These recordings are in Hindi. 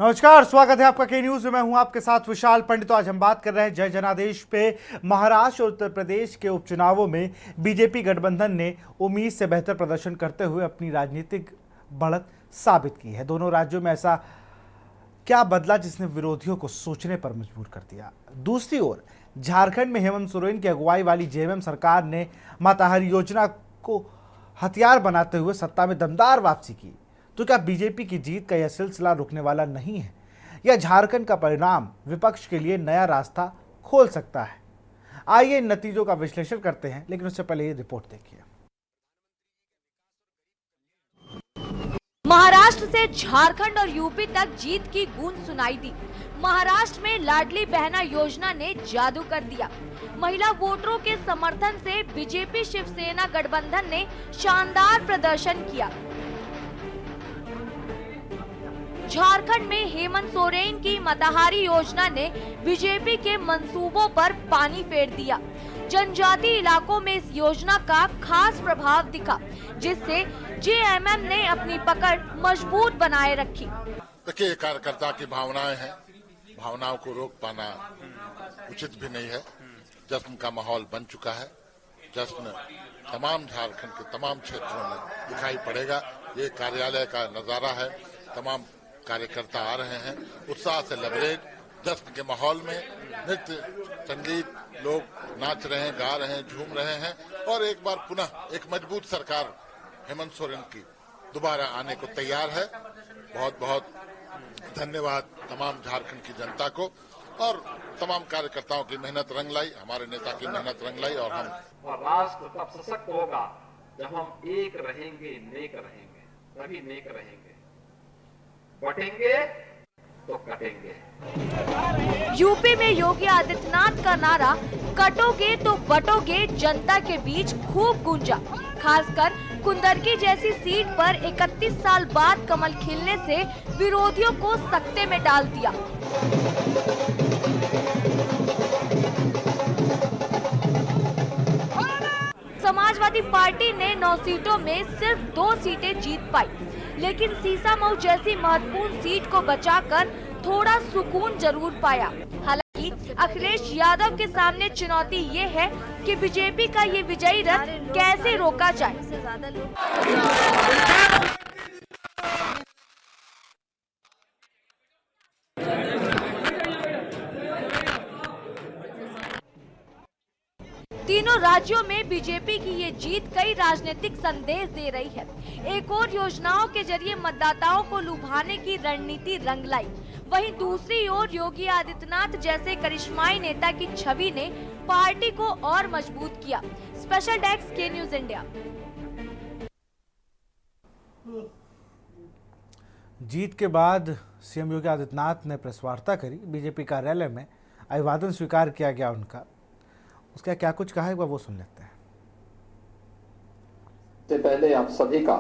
नमस्कार, स्वागत है आपका के न्यूज में। मैं हूं आपके साथ विशाल पंडित। तो आज हम बात कर रहे हैं जय जनादेश पे। महाराष्ट्र और उत्तर प्रदेश के उपचुनावों में बीजेपी गठबंधन ने उम्मीद से बेहतर प्रदर्शन करते हुए अपनी राजनीतिक बढ़त साबित की है। दोनों राज्यों में ऐसा क्या बदला जिसने विरोधियों को सोचने पर मजबूर कर दिया। दूसरी ओर झारखंड में हेमंत सोरेन की अगुवाई वाली जेएमएम सरकार ने माताहारी योजना को हथियार बनाते हुए सत्ता में दमदार वापसी की। तो क्या बीजेपी की जीत का यह सिलसिला रुकने वाला नहीं है? यह झारखंड का परिणाम विपक्ष के लिए नया रास्ता खोल सकता है? आइए इन नतीजों का विश्लेषण करते हैं, लेकिन उससे पहले ये रिपोर्ट देखिए। महाराष्ट्र से झारखंड और यूपी तक जीत की गूंज सुनाई दी। महाराष्ट्र में लाडली बहना योजना ने जादू कर दिया। महिला वोटरों के समर्थन से बीजेपी शिवसेना गठबंधन ने शानदार प्रदर्शन किया। झारखंड में हेमंत सोरेन की माताहारी योजना ने बीजेपी के मंसूबों पर पानी फेर दिया। जनजातीय इलाकों में इस योजना का खास प्रभाव दिखा, जिससे जेएमएम ने अपनी पकड़ मजबूत बनाए रखी। देखिए, कार्यकर्ता की भावनाएं हैं, भावनाओं को रोक पाना उचित भी नहीं है। जश्न का माहौल बन चुका है। जश्न तमाम झारखंड के तमाम क्षेत्रों में दिखाई पड़ेगा। ये कार्यालय का नजारा है। तमाम कार्यकर्ता आ रहे हैं, उत्साह से लबरेज जश्न के माहौल में नृत्य संगीत, लोग नाच रहे हैं, गा रहे हैं, झूम रहे हैं। और एक बार पुनः एक मजबूत सरकार हेमंत सोरेन की दोबारा आने को तैयार है। बहुत बहुत धन्यवाद तमाम झारखंड की जनता को और तमाम कार्यकर्ताओं की मेहनत रंग लाई, हमारे नेता की मेहनत रंग लाई। और राष्ट्र तब सशक्त होगा जब हम एक रहेंगे, नेक रहेंगे, तभी नेक रहेंगे। बटेंगे तो कटेंगे। यूपी में योगी आदित्यनाथ का नारा कटोगे तो बटोगे जनता के बीच खूब गूंजा। खासकर कुंदरकी जैसी सीट पर 31 साल बाद कमल खिलने से विरोधियों को सकते में डाल दिया। समाजवादी पार्टी ने 9 सीटों में सिर्फ 2 सीटें जीत पाई, लेकिन सीसामऊ जैसी महत्वपूर्ण सीट को बचाकर थोड़ा सुकून जरूर पाया। हालांकि अखिलेश यादव के सामने चुनौती ये है कि बीजेपी का ये विजयी रथ कैसे रोका जाए। तीनों राज्यों में बीजेपी की ये जीत कई राजनीतिक संदेश दे रही है। एक और योजनाओं के जरिए मतदाताओं को लुभाने की रणनीति रंग लाई, वहीं दूसरी ओर योगी आदित्यनाथ जैसे करिश्माई नेता की छवि ने पार्टी को और मजबूत किया। स्पेशल डेस्क के न्यूज इंडिया। जीत के बाद सीएम योगी आदित्यनाथ ने प्रेस वार्ता करी। बीजेपी कार्यालय में अभिवादन स्वीकार किया गया उनका। उसका क्या कुछ कहा है वो सुन लेते हैं। से पहले आप सभी का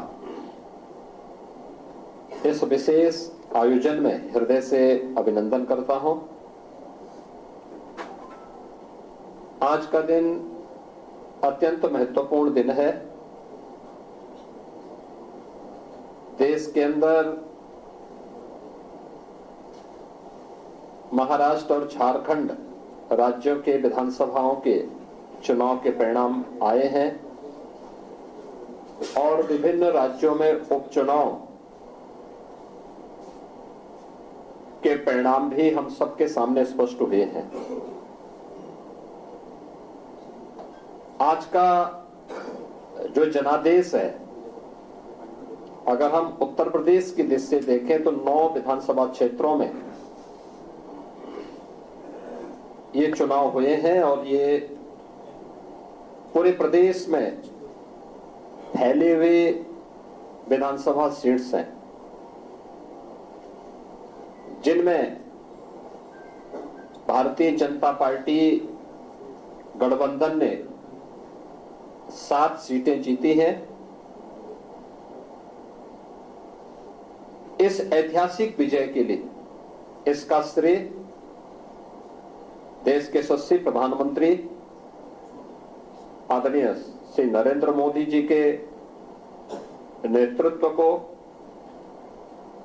इस विशेष आयोजन में हृदय से अभिनंदन करता हूं। आज का दिन अत्यंत महत्वपूर्ण दिन है। देश के अंदर महाराष्ट्र और झारखंड राज्यों के विधानसभाओं के चुनाव के परिणाम आए हैं और विभिन्न राज्यों में उपचुनाव के परिणाम भी हम सबके सामने स्पष्ट हुए हैं। आज का जो जनादेश है, अगर हम उत्तर प्रदेश की दृष्टि से देखें तो 9 विधानसभा क्षेत्रों में ये चुनाव हुए हैं और ये पूरे प्रदेश में फैले हुए विधानसभा सीट्स हैं, जिनमें भारतीय जनता पार्टी गठबंधन ने 7 सीटें जीती हैं। इस ऐतिहासिक विजय के लिए इसका श्रेय देश के यशस्वी प्रधानमंत्री आदरणीय श्री नरेंद्र मोदी जी के नेतृत्व को,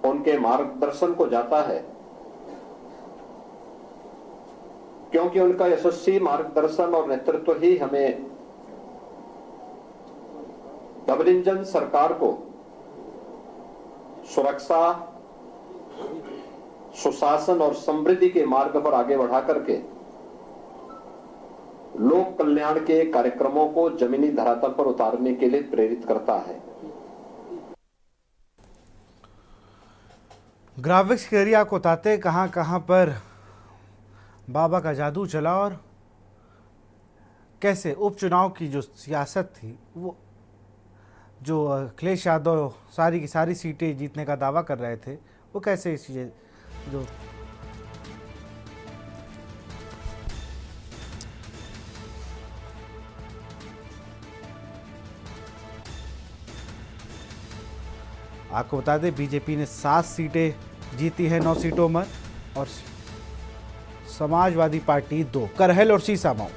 उनके मार्गदर्शन को जाता है, क्योंकि उनका यशस्वी मार्गदर्शन और नेतृत्व ही हमें डबल इंजन सरकार को सुरक्षा, सुशासन और समृद्धि के मार्ग पर आगे बढ़ा करके लोक कल्याण के कार्यक्रमों को जमीनी धरातल पर उतारने के लिए प्रेरित करता है। ग्राफिक्स के एरिया को बताते कहां कहां पर बाबा का जादू चला और कैसे उपचुनाव की जो सियासत थी, वो जो अखिलेश यादव सारी की सारी सीटें जीतने का दावा कर रहे थे, वो कैसे इस चीज़ें जो आपको बता दें बीजेपी ने 7 सीटें जीती है 9 सीटों में और समाजवादी पार्टी 2। करहल और सीसामऊ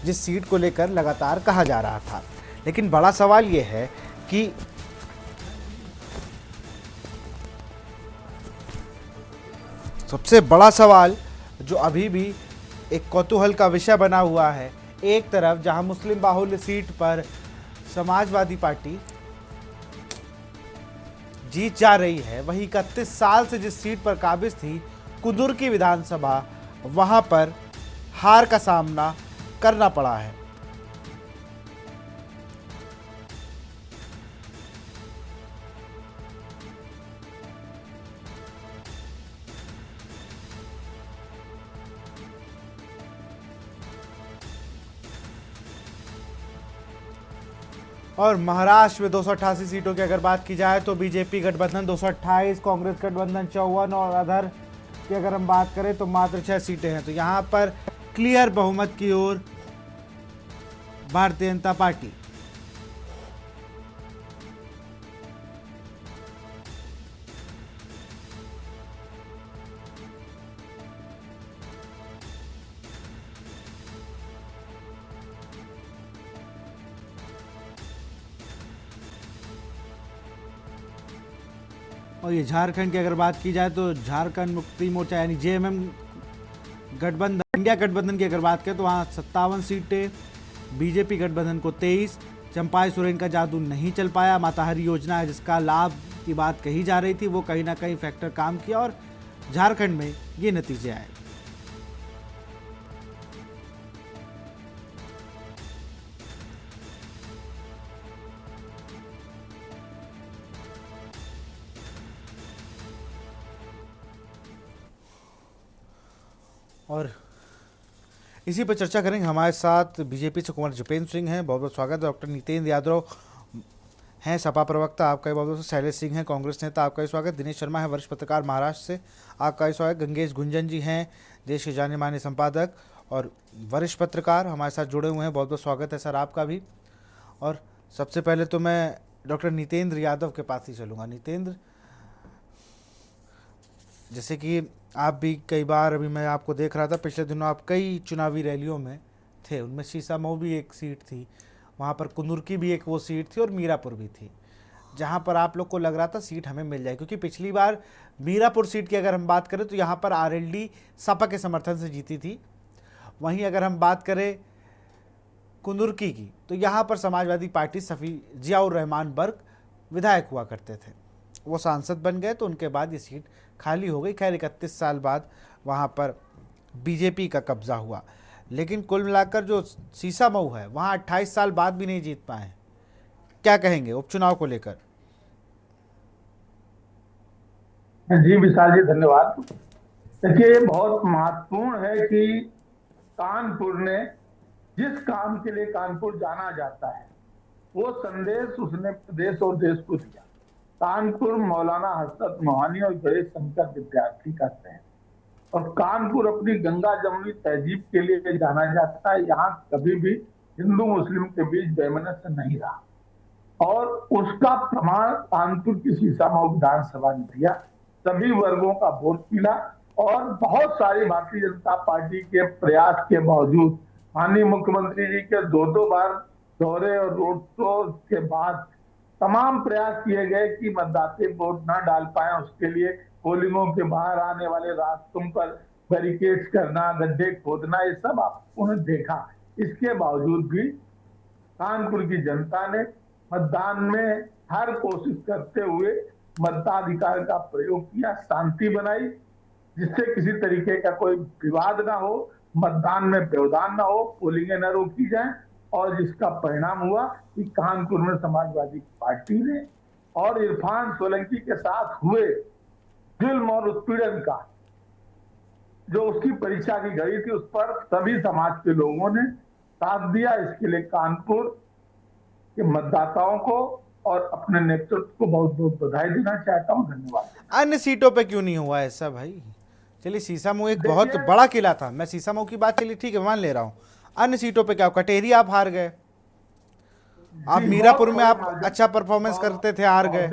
जिस सीट को लेकर लगातार कहा जा रहा था, लेकिन बड़ा सवाल यह है कि सबसे बड़ा सवाल जो अभी भी एक कौतूहल का विषय बना हुआ है, एक तरफ जहां मुस्लिम बाहुल्य सीट पर समाजवादी पार्टी जीत जा रही है, वहीं 31 साल से जिस सीट पर काबिज थी कुदुर की विधानसभा, वहां पर हार का सामना करना पड़ा है। और महाराष्ट्र में 288 सीटों की अगर बात की जाए तो बीजेपी गठबंधन 228, कांग्रेस गठबंधन 54 और अदर की अगर हम बात करें तो मात्र 6 सीटें हैं। तो यहां पर क्लियर बहुमत की ओर भारतीय जनता पार्टी। और ये झारखंड की अगर बात की जाए तो झारखंड मुक्ति मोर्चा यानी जेएमएम गठबंधन, इंडिया गठबंधन की अगर बात करें तो वहाँ 57 सीटें, बीजेपी गठबंधन को 23। चंपाई सोरेन का जादू नहीं चल पाया। माताहारी योजना है जिसका लाभ की बात कही जा रही थी, वो कहीं ना कहीं फैक्टर काम किया और झारखंड में ये नतीजे आए। और इसी पर चर्चा करेंगे। हमारे साथ बीजेपी से कुंवर जुपेंद्र सिंह हैं, बहुत बहुत स्वागत है। डॉक्टर नितेंद्र यादव हैं, सपा प्रवक्ता, आपका भी बहुत बहुत। शैलेश सिंह हैं, कांग्रेस नेता, आपका भी स्वागत। दिनेश शर्मा है, वरिष्ठ पत्रकार महाराष्ट्र से, आपका भी स्वागत। गंगेश गुंजन जी हैं, देश के जाने माने संपादक और वरिष्ठ पत्रकार, हमारे साथ जुड़े हुए हैं, बहुत बहुत स्वागत है सर आपका भी। और सबसे पहले तो मैं डॉक्टर नितेंद्र यादव के पास ही चलूँगा। नितेंद्र, जैसे कि आप भी कई बार, अभी मैं आपको देख रहा था पिछले दिनों, आप कई चुनावी रैलियों में थे, उनमें सीसामऊ भी एक सीट थी, वहाँ पर कुंदुर की भी एक वो सीट थी और मीरापुर भी थी, जहाँ पर आप लोग को लग रहा था सीट हमें मिल जाए, क्योंकि पिछली बार मीरापुर सीट की अगर हम बात करें तो यहाँ पर आरएलडी सपा के समर्थन से जीती थी। वहीं अगर हम बात करें कुंदुर्की की तो यहाँ पर समाजवादी पार्टी सफ़ी जियाउर रहमान बर्क विधायक हुआ करते थे, वो सांसद बन गए तो उनके बाद ये सीट खाली हो गई। खैर 31 साल बाद वहाँ पर बीजेपी का कब्जा हुआ, लेकिन कुल मिलाकर जो सीसामऊ है वहाँ 28 साल बाद भी नहीं जीत पाए। क्या कहेंगे उपचुनाव को लेकर? जी विशाल जी, धन्यवाद। देखिए, ये बहुत महत्वपूर्ण है कि कानपुर ने जिस काम के लिए कानपुर जाना जाता है वो संदेश उसने प्रदेश और देश को दिया। कानपुर मौलाना हसरत मोहानी और गणेश शंकर विद्यार्थी करते हैं और कानपुर अपनी गंगा जमुनी तहजीब के लिए जाना जाता है। यहाँ कभी भी हिंदू मुस्लिम के बीच वैमनस्य नहीं रहा और उसका प्रमाण कानपुर की सीसामऊ विधानसभा ने दिया। सभी वर्गों का वोट मिला और बहुत सारी भारतीय जनता पार्टी के प्रयास के बावजूद माननीय मुख्यमंत्री जी के दो बार दौरे और रोड शो के बाद तमाम प्रयास किए गए कि मतदाता वोट ना डाल पाए। उसके लिए पोलिंगों के बाहर आने वाले रास्तों पर बैरिकेड्स करना, गड्ढे खोदना, ये सब उन्होंने देखा। इसके बावजूद भी कानपुर की जनता ने मतदान में हर कोशिश करते हुए मताधिकार का प्रयोग किया, शांति बनाई, जिससे किसी तरीके का कोई विवाद ना हो, मतदान में व्यवधान ना हो, पोलिंगें न रोकी जाए। और जिसका परिणाम हुआ कि कानपुर में समाजवादी पार्टी ने और इरफान सोलंकी के साथ हुए जुल्म और उत्पीड़न का जो उसकी परीक्षा की घड़ी थी, उस पर सभी समाज के लोगों ने साथ दिया। इसके लिए कानपुर के मतदाताओं को और अपने नेतृत्व को बहुत बहुत बधाई देना चाहता हूं। धन्यवाद। अन्य सीटों पे क्यों नहीं हुआ ऐसा भाई? चलिए सीसामऊ एक बहुत बड़ा किला था, मैं सीसामऊ की बात चलिए ठीक है मान ले रहा हूँ। अन्य सीटों पे क्या, कटेरी आप हार गए, आप मीरापुर में आप अच्छा परफॉर्मेंस करते थे, हार गए।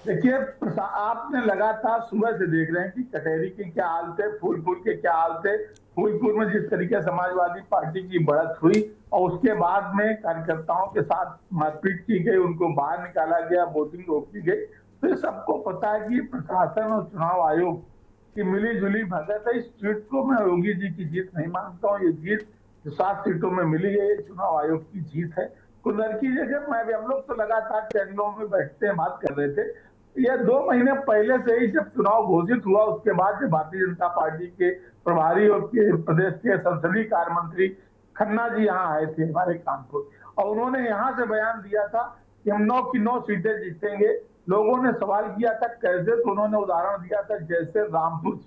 देखिए आपने लगातार सुबह से देख रहे हैं कि कटेरी के क्या हाल थे, फूलपुर के क्या हाल थे। फूलपुर में जिस तरीके समाजवादी पार्टी की बढ़त हुई और उसके बाद में कार्यकर्ताओं के साथ मारपीट की गई, उनको बाहर निकाला गया, वोटिंग रोकी गई। तो ये सबको पता है कि प्रशासन और चुनाव आयोग की मिली जुली भगत है। इस सीट को मैं योगी जी की जीत नहीं मानता हूँ। ये जीत जो 7 सीटों में मिली है, चुनाव आयोग की जीत है। कुल्लर की जगह मैं भी, हम लोग तो लगातार चैनलों में बैठते हैं, बात कर रहे थे। ये 2 महीने पहले से ही जब चुनाव घोषित हुआ, उसके बाद जब भारतीय जनता पार्टी के प्रभारी और प्रदेश के संसदीय कार्य मंत्री खन्ना जी यहाँ आए थे हमारे कानपुर, और उन्होंने यहाँ से बयान दिया था कि हम 9 की 9 सीटें जीतेंगे। लोगों ने सवाल किया था कैसे, तो उन्होंने उदाहरण दिया था जैसे रामपुर।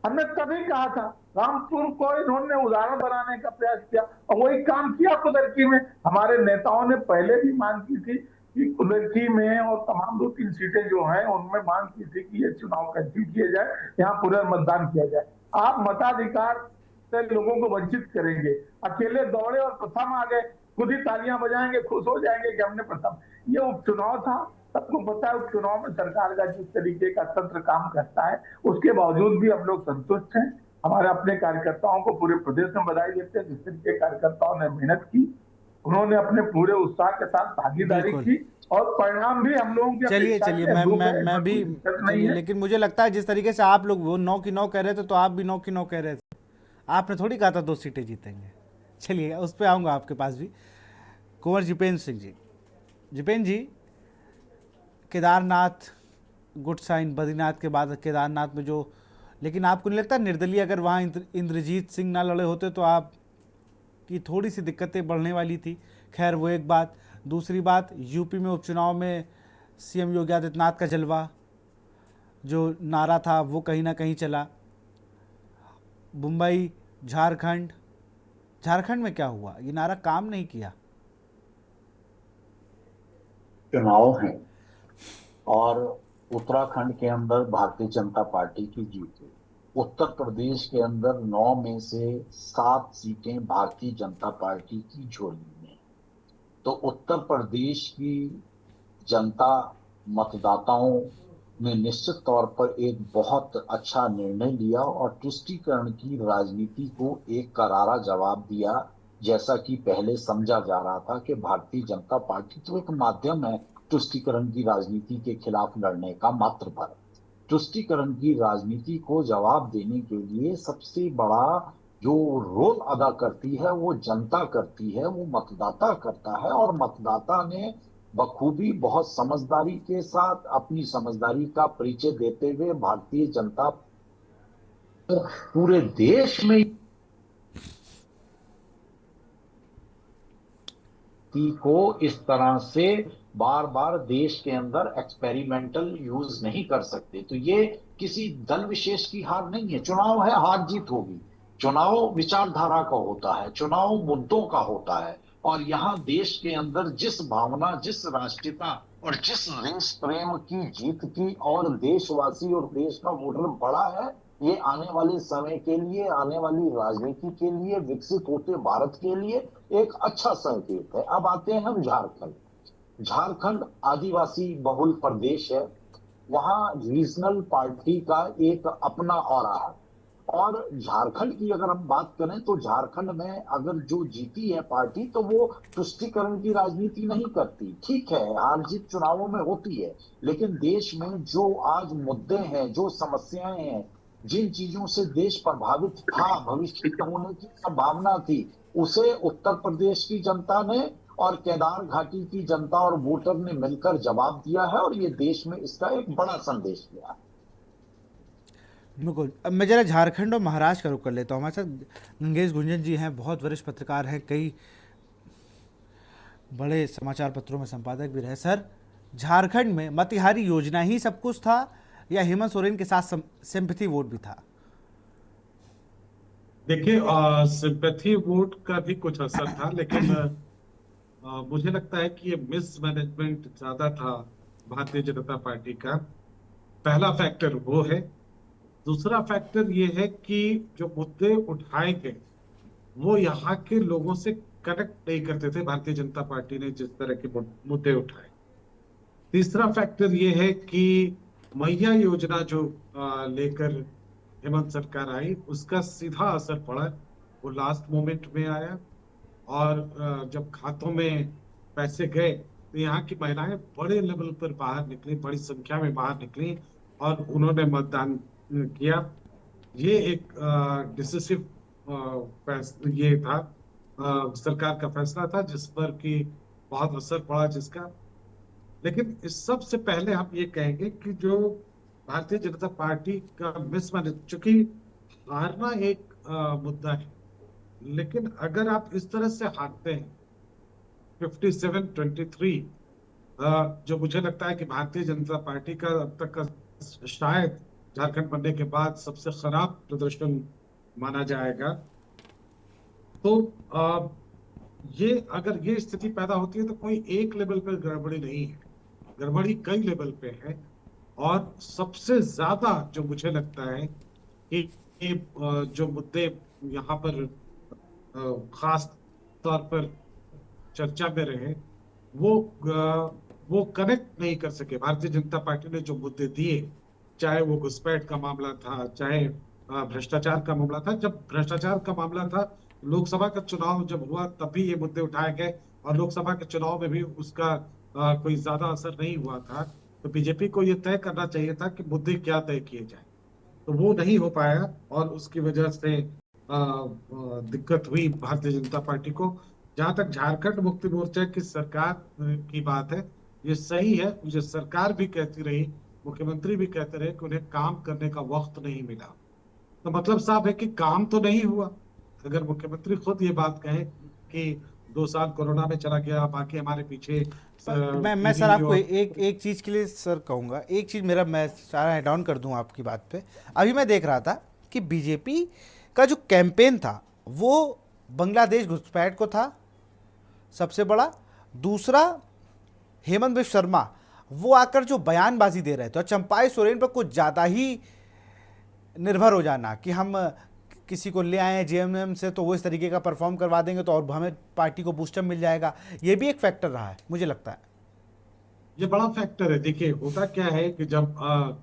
हमने तभी कहा था रामपुर को इन्होंने उदाहरण बनाने का प्रयास किया और वही काम किया कुदरकी में। हमारे नेताओं ने पहले भी मांग की थी कि कुदरकी में और तमाम 2-3 सीटें जो हैं उनमें मांग की थी कि ये चुनाव कैंसिल किए जाए, यहाँ पुनर्मतदान किया जाए। आप मताधिकार से लोगों को वंचित करेंगे, अकेले दौड़े और प्रथम आ गए, खुद ही तालियां बजाएंगे, खुश हो जाएंगे कि हमने प्रथम। ये उपचुनाव था, सबको पता है उपचुनाव में सरकार का जिस तरीके का तंत्र काम करता है, उसके बावजूद भी हम लोग संतुष्ट हैं। हमारे अपने कार्यकर्ताओं को पूरे प्रदेश में बधाई देते हैं, जिस तरीके कार्यकर्ताओं ने मेहनत की, उन्होंने अपने पूरे उत्साह के साथ भागीदारी की और परिणाम भी हम लोगों के। चलिए मैं भी चलिए, लेकिन मुझे लगता है जिस तरीके से आप लोग वो 9 की 9 कह रहे थे, तो आप भी 9 की 9 कह रहे थे। आपने थोड़ी कहा था 2 सीटें जीतेंगे। चलिए उस पर आऊँगा आपके पास भी। कुंवर जिपेंद्र सिंह जी, जिपेंद्र जी, केदारनाथ गुड साइन, बद्रीनाथ के बाद केदारनाथ में जो, लेकिन आपको नहीं लगता निर्दलीय अगर वहाँ इंद्रजीत सिंह ना लड़े होते तो आप की थोड़ी सी दिक्कतें बढ़ने वाली थी? खैर वो एक बात। दूसरी बात, यूपी में उपचुनाव में सीएम योगी आदित्यनाथ का जलवा जो नारा था वो कहीं ना कहीं चला। मुंबई, झारखंड में क्या हुआ? ये नारा काम नहीं किया। चुनाव है और उत्तराखंड के अंदर भारतीय जनता पार्टी की जीत है। उत्तर प्रदेश के अंदर 9 में से 7 सीटें भारतीय जनता पार्टी की झोली में। तो उत्तर प्रदेश की जनता, मतदाताओं ने निश्चित तौर पर एक बहुत अच्छा निर्णय लिया और तुष्टीकरण की राजनीति को एक करारा जवाब दिया। जैसा कि पहले समझा जा रहा था कि भारतीय जनता पार्टी तो एक माध्यम है तुष्टीकरण की राजनीति के खिलाफ लड़ने का, मात्र पर तुष्टीकरण की राजनीति को जवाब देने के लिए सबसे बड़ा जो रोल अदा करती है वो जनता करती है, वो मतदाता करता है। और मतदाता ने बखूबी बहुत समझदारी के साथ अपनी समझदारी का परिचय देते हुए भारतीय जनता पूरे देश में को इस तरह से बार बार देश के अंदर एक्सपेरिमेंटल यूज नहीं कर सकते। तो ये किसी दल विशेष की हार नहीं है। चुनाव है, हार जीत होगी। चुनाव विचारधारा का होता है, चुनाव मुद्दों का होता है। और यहाँ देश के अंदर जिस भावना, जिस राष्ट्रीयता और जिस देश प्रेम की जीत की और देशवासी और देश का वोटर बड़ा है, ये आने वाले समय के लिए, आने वाली राजनीति के लिए, विकसित होते भारत के लिए एक अच्छा संकेत है। अब आते हैं हम झारखंड। झारखंड आदिवासी बहुल प्रदेश है वहाँ रीजनल पार्टी का एक अपना ऑरा है। और झारखंड की अगर हम बात करें तो झारखंड में अगर जो जीती है पार्टी तो वो तुष्टीकरण की राजनीति नहीं करती। ठीक है, हार जीत चुनावों में होती है, लेकिन देश में जो आज मुद्दे हैं, जो समस्याएं हैं, जिन चीजों से देश प्रभावित था, भविष्य में होने की संभावना थी, उसे उत्तर प्रदेश की जनता ने और केदार घाटी की जनता और वोटर ने मिलकर जवाब दिया है, और ये देश में इसका एक बड़ा संदेश दिया है। बिल्कुल। अब मैं जरा झारखंड और महाराष्ट्र का रुख कर लेता हूँ। हमारे साथ गंगेश गुंजन जी हैं, बहुत वरिष्ठ पत्रकार हैं, कई बड़े समाचार पत्रों में संपादक भी रहे। सर, झारखंड में मोतिहारी योजना ही सब कुछ था या हेमंत सोरेन के साथ सिंपैथी वोट भी था? देखिए, सिंपैथी वोट का भी कुछ असर था, लेकिन मुझे लगता है कि ये मिसमैनेजमेंट ज्यादा था भारतीय जनता पार्टी का। पहला फैक्टर वो है। दूसरा फैक्टर ये है कि जो मुद्दे उठाए गए वो यहाँ के लोगों से कनेक्ट नहीं करते थे भारतीय जनता पार्टी ने जिस तरह के मुद्दे उठाए। तीसरा फैक्टर ये है कि मैया योजना जो लेकर हेमंत सरकार आई, उसका सीधा असर पड़ा, वो लास्ट मोमेंट में आया। और जब खातों में पैसे गए तो यहाँ की महिलाएं बड़े लेवल पर बाहर निकली, बड़ी संख्या में बाहर निकली और उन्होंने मतदान किया। ये एक डिसिसिव ये था, सरकार का फैसला था जिस पर कि बहुत असर पड़ा जिसका। लेकिन इस सब से पहले हम ये कहेंगे कि जो भारतीय जनता पार्टी का मिसमैनेज, चूंकि हारना एक मुद्दा है, लेकिन अगर आप इस तरह से हारते हैं 57-23, जो मुझे लगता है कि भारतीय जनता पार्टी का अब तक का शायद झारखंड बनने के बाद सबसे खराब प्रदर्शन माना जाएगा, तो ये अगर ये स्थिति पैदा होती है तो कोई एक लेवल पर गड़बड़ी नहीं है, गड़बड़ी कई लेवल पे है। और सबसे ज्यादा जो मुझे लगता है कि जो मुद्दे यहाँ पर खास तौर पर चर्चा में रहे, वो कनेक्ट नहीं कर सके। भारतीय जनता पार्टी ने जो मुद्दे दिए, चाहे वो घुसपैठ का मामला था, चाहे भ्रष्टाचार का मामला था। जब भ्रष्टाचार का मामला था, लोकसभा का चुनाव जब हुआ तब भी ये मुद्दे उठाए गए और लोकसभा के चुनाव में भी उसका कोई ज्यादा असर नहीं हुआ था। तो बीजेपी को ये तय करना चाहिए था कि मुद्दे क्या तय किए जाए, तो वो नहीं हो पाया और उसकी वजह से दिक्कत हुई भारतीय जनता पार्टी को। जहां तक झारखंड मुक्ति मोर्चा की सरकार की बात है, ये सही है, मुझे सरकार भी कहती रही, मुख्यमंत्री भी कहते रहे कि उन्हें काम करने का वक्त नहीं मिला। तो मतलब साफ है कि काम तो नहीं हुआ। अगर मुख्यमंत्री खुद ये बात कहे कि 2 साल कोरोना में चला गया, बाकी हमारे पीछे मैं सर आपको एक चीज़ के लिए सर कहूँगा, एक चीज़ मैं सारा हेड ऑन कर दूँ आपकी बात पे। अभी मैं देख रहा था कि बीजेपी का जो कैंपेन था वो बांग्लादेश घुसपैठ को था सबसे बड़ा। दूसरा, हेमंत बिश्व शर्मा वो आकर जो बयानबाजी दे रहे थे और चंपाई सोरेन पर कुछ ज़्यादा ही निर्भर हो जाना कि हम किसी को ले आए जेएमएम से तो वो इस तरीके का परफॉर्म करवा देंगे तो और हमें पार्टी को बूस्टर मिल जाएगा, ये भी एक फैक्टर रहा है मुझे लगता है। ये बड़ा फैक्टर है। देखिए, होता क्या है कि जब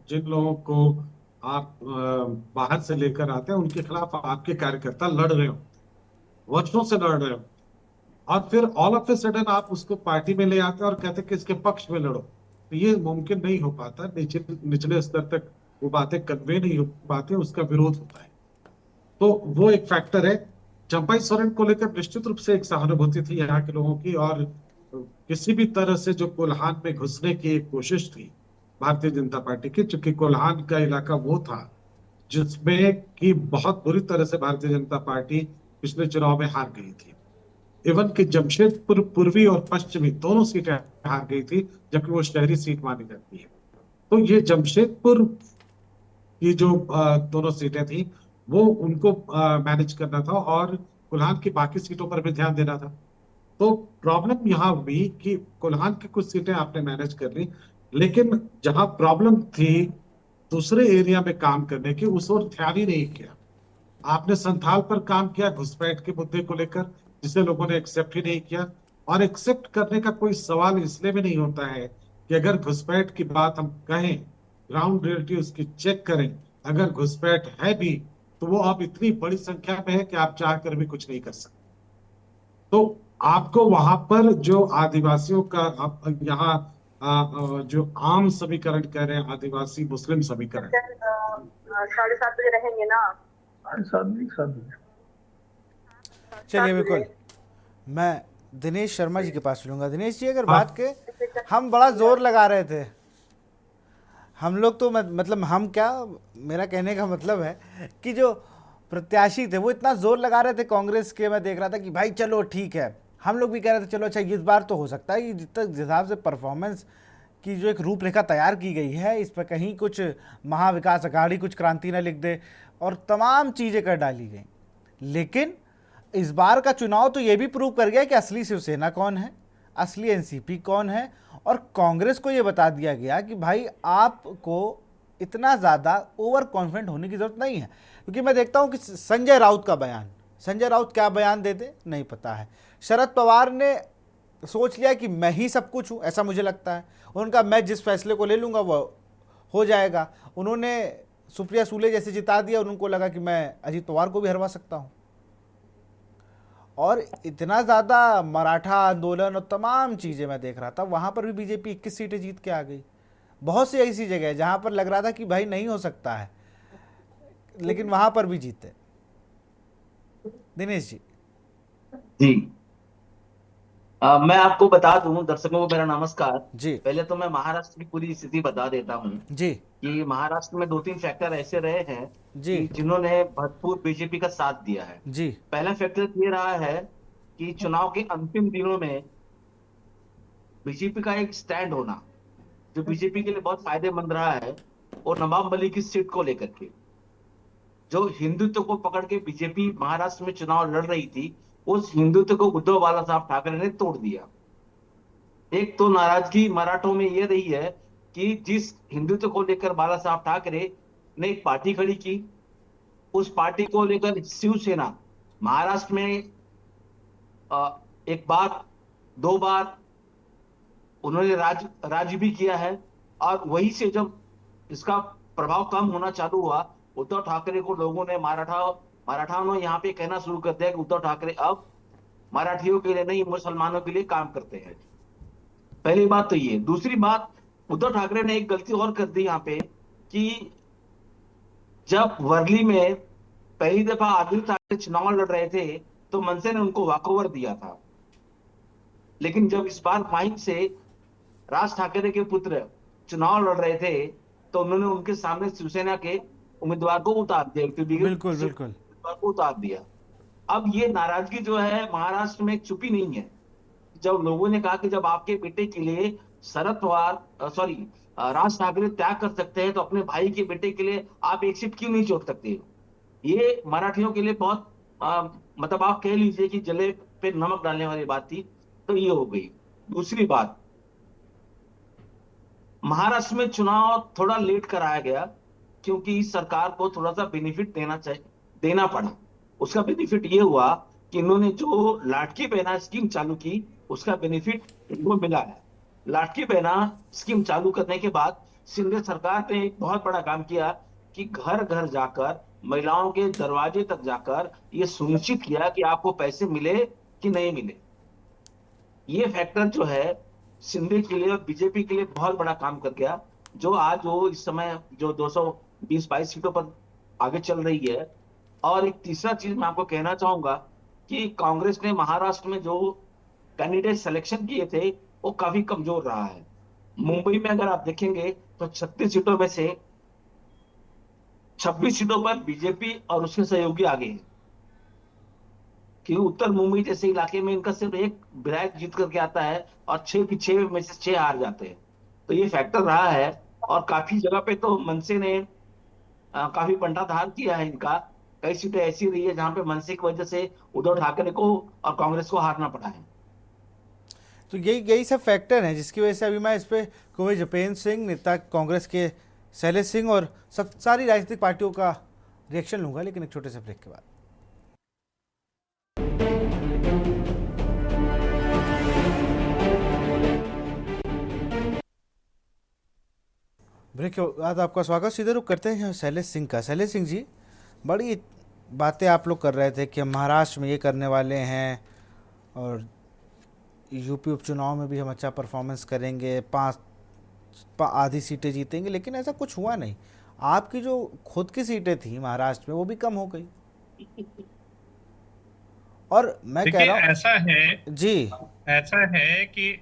जिन लोगों को आप बाहर से लेकर आते हैं उनके खिलाफ आपके कार्यकर्ता लड़ रहे हो, वर्षों से लड़ रहे हो, और फिर ऑल ऑफ ए सडन आप उसको पार्टी में ले आते हैं और कहते हैं कि इसके पक्ष में लड़ो, तो ये मुमकिन नहीं हो पाता। निचले स्तर तक वो बातें कन्वे नहीं हो पाती, उसका विरोध होता है। तो वो एक फैक्टर है। चंपाई सोरेन को लेकर निश्चित रूप से एक सहानुभूति थी यहाँ के लोगों की, और किसी भी तरह से जो कोल्हान में घुसने की एक कोशिश थी भारतीय जनता पार्टी की, चूंकि कोल्हान का इलाका वो था जिसमें कि बहुत बुरी तरह से भारतीय जनता पार्टी पिछले चुनाव में हार गई थी। इवन कि जमशेदपुर पूर्वी और पश्चिमी दोनों सीटें हार गई थी, जबकि वो शहरी सीट मानी जाती है। तो ये जमशेदपुर की जो दोनों सीटें थी वो उनको मैनेज करना था और कोल्हान की बाकी सीटों पर भी ध्यान देना था। तो प्रॉब्लम यहाँ हुई कि कोल्हान की कुछ सीटें आपने मैनेज कर ली, लेकिन जहां प्रॉब्लम थी दूसरे एरिया में काम करने की, उस ओर ध्यान ही नहीं किया। आपने संथाल पर काम किया घुसपैठ के मुद्दे को लेकर, जिसे लोगों ने एक्सेप्ट ही नहीं किया। और एक्सेप्ट करने का कोई सवाल इसलिए भी नहीं होता है कि अगर घुसपैठ की बात हम कहें ग्राउंड रियलिटी उसकी चेक करें, अगर घुसपैठ है भी तो वो अब इतनी बड़ी संख्या में है कि आप चाहकर भी कुछ नहीं कर सकते। तो आपको वहां पर जो आदिवासियों का आप यहाँ जो आम समीकरण कह रहे हैं, आदिवासी मुस्लिम समीकरण, 7:30 बजे रहेंगे ना? 7:30 चलिए बिल्कुल, मैं दिनेश शर्मा जी के पास चलूंगा। दिनेश जी, अगर बात के हम बड़ा जोर लगा रहे थे, हम लोग तो मतलब हम क्या, मेरा कहने का मतलब है कि जो प्रत्याशी थे वो इतना जोर लगा रहे थे कांग्रेस के, मैं देख रहा था कि भाई चलो ठीक है, हम लोग भी कह रहे थे चलो अच्छा इस बार तो हो सकता है कि जिस हिसाब से परफॉर्मेंस की जो एक रूपरेखा तैयार की गई है, इस पर कहीं कुछ महाविकास अघाड़ी कुछ क्रांति न लिख दे और तमाम चीज़ें कर डाली गई। लेकिन इस बार का चुनाव तो ये भी प्रूव कर गया कि असली शिवसेना कौन है, असली एनसीपी कौन है, और कांग्रेस को ये बता दिया गया कि भाई आपको इतना ज़्यादा ओवर कॉन्फिडेंट होने की ज़रूरत नहीं है। क्योंकि मैं देखता हूँ कि संजय राउत का बयान, संजय राउत क्या बयान दे दे नहीं पता है। शरद पवार ने सोच लिया कि मैं ही सब कुछ हूँ, ऐसा मुझे लगता है। उनका मैं जिस फैसले को ले लूँगा वो हो जाएगा। उन्होंने सुप्रिया सूले जैसे जिता दिया, उनको लगा कि मैं अजीत पवार को भी हरवा सकता हूँ। और इतना ज़्यादा मराठा आंदोलन और तमाम चीज़ें मैं देख रहा था, वहाँ पर भी बीजेपी 21 सीटें जीत के आ गई। बहुत सी ऐसी जगह है जहाँ पर लग रहा था कि भाई नहीं हो सकता है, लेकिन वहाँ पर भी जीते। दिनेश जी। जी, मैं आपको बता दूं, दर्शकों को मेरा नमस्कार जी। पहले तो मैं महाराष्ट्र की पूरी स्थिति बता देता हूं जी कि महाराष्ट्र में 2-3 फैक्टर ऐसे रहे हैं जी कि जिन्होंने भरपूर बीजेपी का साथ दिया है। जी पहला फैक्टर ये रहा है कि चुनाव के अंतिम दिनों में बीजेपी का एक स्टैंड होना, जो बीजेपी के लिए बहुत फायदेमंद रहा है, और नवाब मलिक की सीट को लेकर के जो हिंदुत्व को पकड़ के बीजेपी महाराष्ट्र में चुनाव लड़ रही थी, उस हिंदुत्व को उद्धव बाला साहब ठाकरे ने तोड़ दिया। एक तो नाराजगी मराठों में ये रही है कि जिस हिंदुत्व को लेकर बाला साहब ठाकरे ने एक पार्टी खड़ी की, उस पार्टी को लेकर शिवसेना महाराष्ट्र में एक बार 2 बार उन्होंने राज भी किया है। और वहीं से जब इसका प्रभाव कम होना चालू हुआ, उद्धव ठाकरे को लोगों ने मराठाओं ने यहाँ पे कहना शुरू कर दिया कि उद्धव ठाकरे अब मराठियों के लिए नहीं, मुसलमानों के लिए काम करते हैं। पहली बात तो ये। दूसरी बात, उद्धव ठाकरे ने एक गलती और कर दी यहाँ पे कि जब वर्ली में पहली दफा आदित्य ठाकरे चुनाव लड़ रहे थे तो मनसे ने उनको वॉकओवर दिया था, लेकिन जब इस बार माइन से राज ठाकरे के पुत्र चुनाव लड़ रहे थे तो उन्होंने उनके सामने शिवसेना के उम्मीदवार को उतार दिया, बिल्कुल बिल्कुल उम्मीदवार को उतार दिया। अब ये नाराजगी जो है महाराष्ट्र में छुपी नहीं है। जब लोगों ने कहा कि जब आपके बेटे के लिए राज ठाकरे त्याग कर सकते हैं तो अपने भाई के बेटे के लिए आप एक सीट क्यों नहीं छोड़ सकते? ये मराठियों के लिए बहुत मतलब आप कह लीजिए कि जले पे नमक डालने वाली बात थी। तो ये हो गई। दूसरी बात, महाराष्ट्र में चुनाव थोड़ा लेट कराया गया क्योंकि सरकार को थोड़ा सा बेनिफिट देना पड़ा। उसका बेनिफिट ये हुआ कि इन्होंने जो लाडकी बहना स्कीम चालू की, उसका बेनिफिट इनको मिला है। लाडकी बहना स्कीम चालू करने के बाद शिंदे सरकार ने एक बहुत बड़ा काम किया कि घर घर जाकर, महिलाओं के दरवाजे तक जाकर ये सुनिश्चित किया कि आपको पैसे मिले कि नहीं मिले। ये फैक्टर जो है शिंदे के लिए और बीजेपी के लिए बहुत बड़ा काम कर गया, जो आज वो इस समय जो 220-22 सीटों पर आगे चल रही है। और एक तीसरा चीज मैं आपको कहना चाहूंगा कि कांग्रेस ने महाराष्ट्र में जो कैंडिडेट सिलेक्शन किए थे वो काफी कमजोर रहा है। मुंबई में अगर आप देखेंगे तो 36 सीटों में से 26 सीटों पर बीजेपी और उसके सहयोगी आगे हैं, कि उत्तर मुंबई जैसे इलाके में इनका सिर्फ एक विधायक जीत करके आता है और 6 की 6 में से 6 हार जाते हैं। तो ये फैक्टर रहा है। और काफी जगह पे तो मनसे ने काफी बंटाधार किया है इनका। कई सीटें ऐसी रही है जहां पे मनसे की वजह से उद्धव ठाकरे को और कांग्रेस को हारना पड़ा है। तो यही सब फैक्टर हैं जिसकी वजह से अभी मैं इस पे कुंवर जपेंद्र सिंह, नेता कांग्रेस के शैलेश सिंह और सारी राजनीतिक पार्टियों का रिएक्शन लूंगा, लेकिन एक छोटे से ब्रेक के बाद। ब्रेक के बाद आपका स्वागत। सीधे रुख करते हैं शैलेश सिंह का। शैलेश सिंह जी, बड़ी बातें आप लोग कर रहे थे कि हम महाराष्ट्र में ये करने वाले हैं और यूपी उपचुनाव में भी हम अच्छा परफॉर्मेंस करेंगे, आधी सीटें जीतेंगे, लेकिन ऐसा कुछ हुआ नहीं। आपकी जो खुद की सीटें थी महाराष्ट्र में वो भी कम हो गई। और मैं कह रहा हूँ ऐसा है कि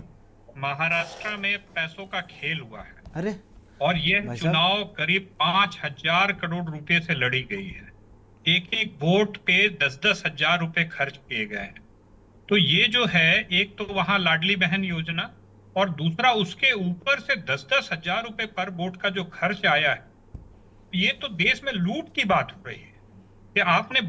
महाराष्ट्र में पैसों का खेल हुआ है। अरे और ये चुनाव करीब 5,000 करोड़ रुपए से लड़ी गई है। एक एक वोट पे 10-10 हजार रुपए खर्च किए गए हैं। तो ये जो है, एक तो वहां लाडली बहन योजना और दूसरा उसके ऊपर से 10-10 हजार रुपए पर वोट का जो खर्च आया है, ये तो देश में लूट की बात हो रही है कि आपने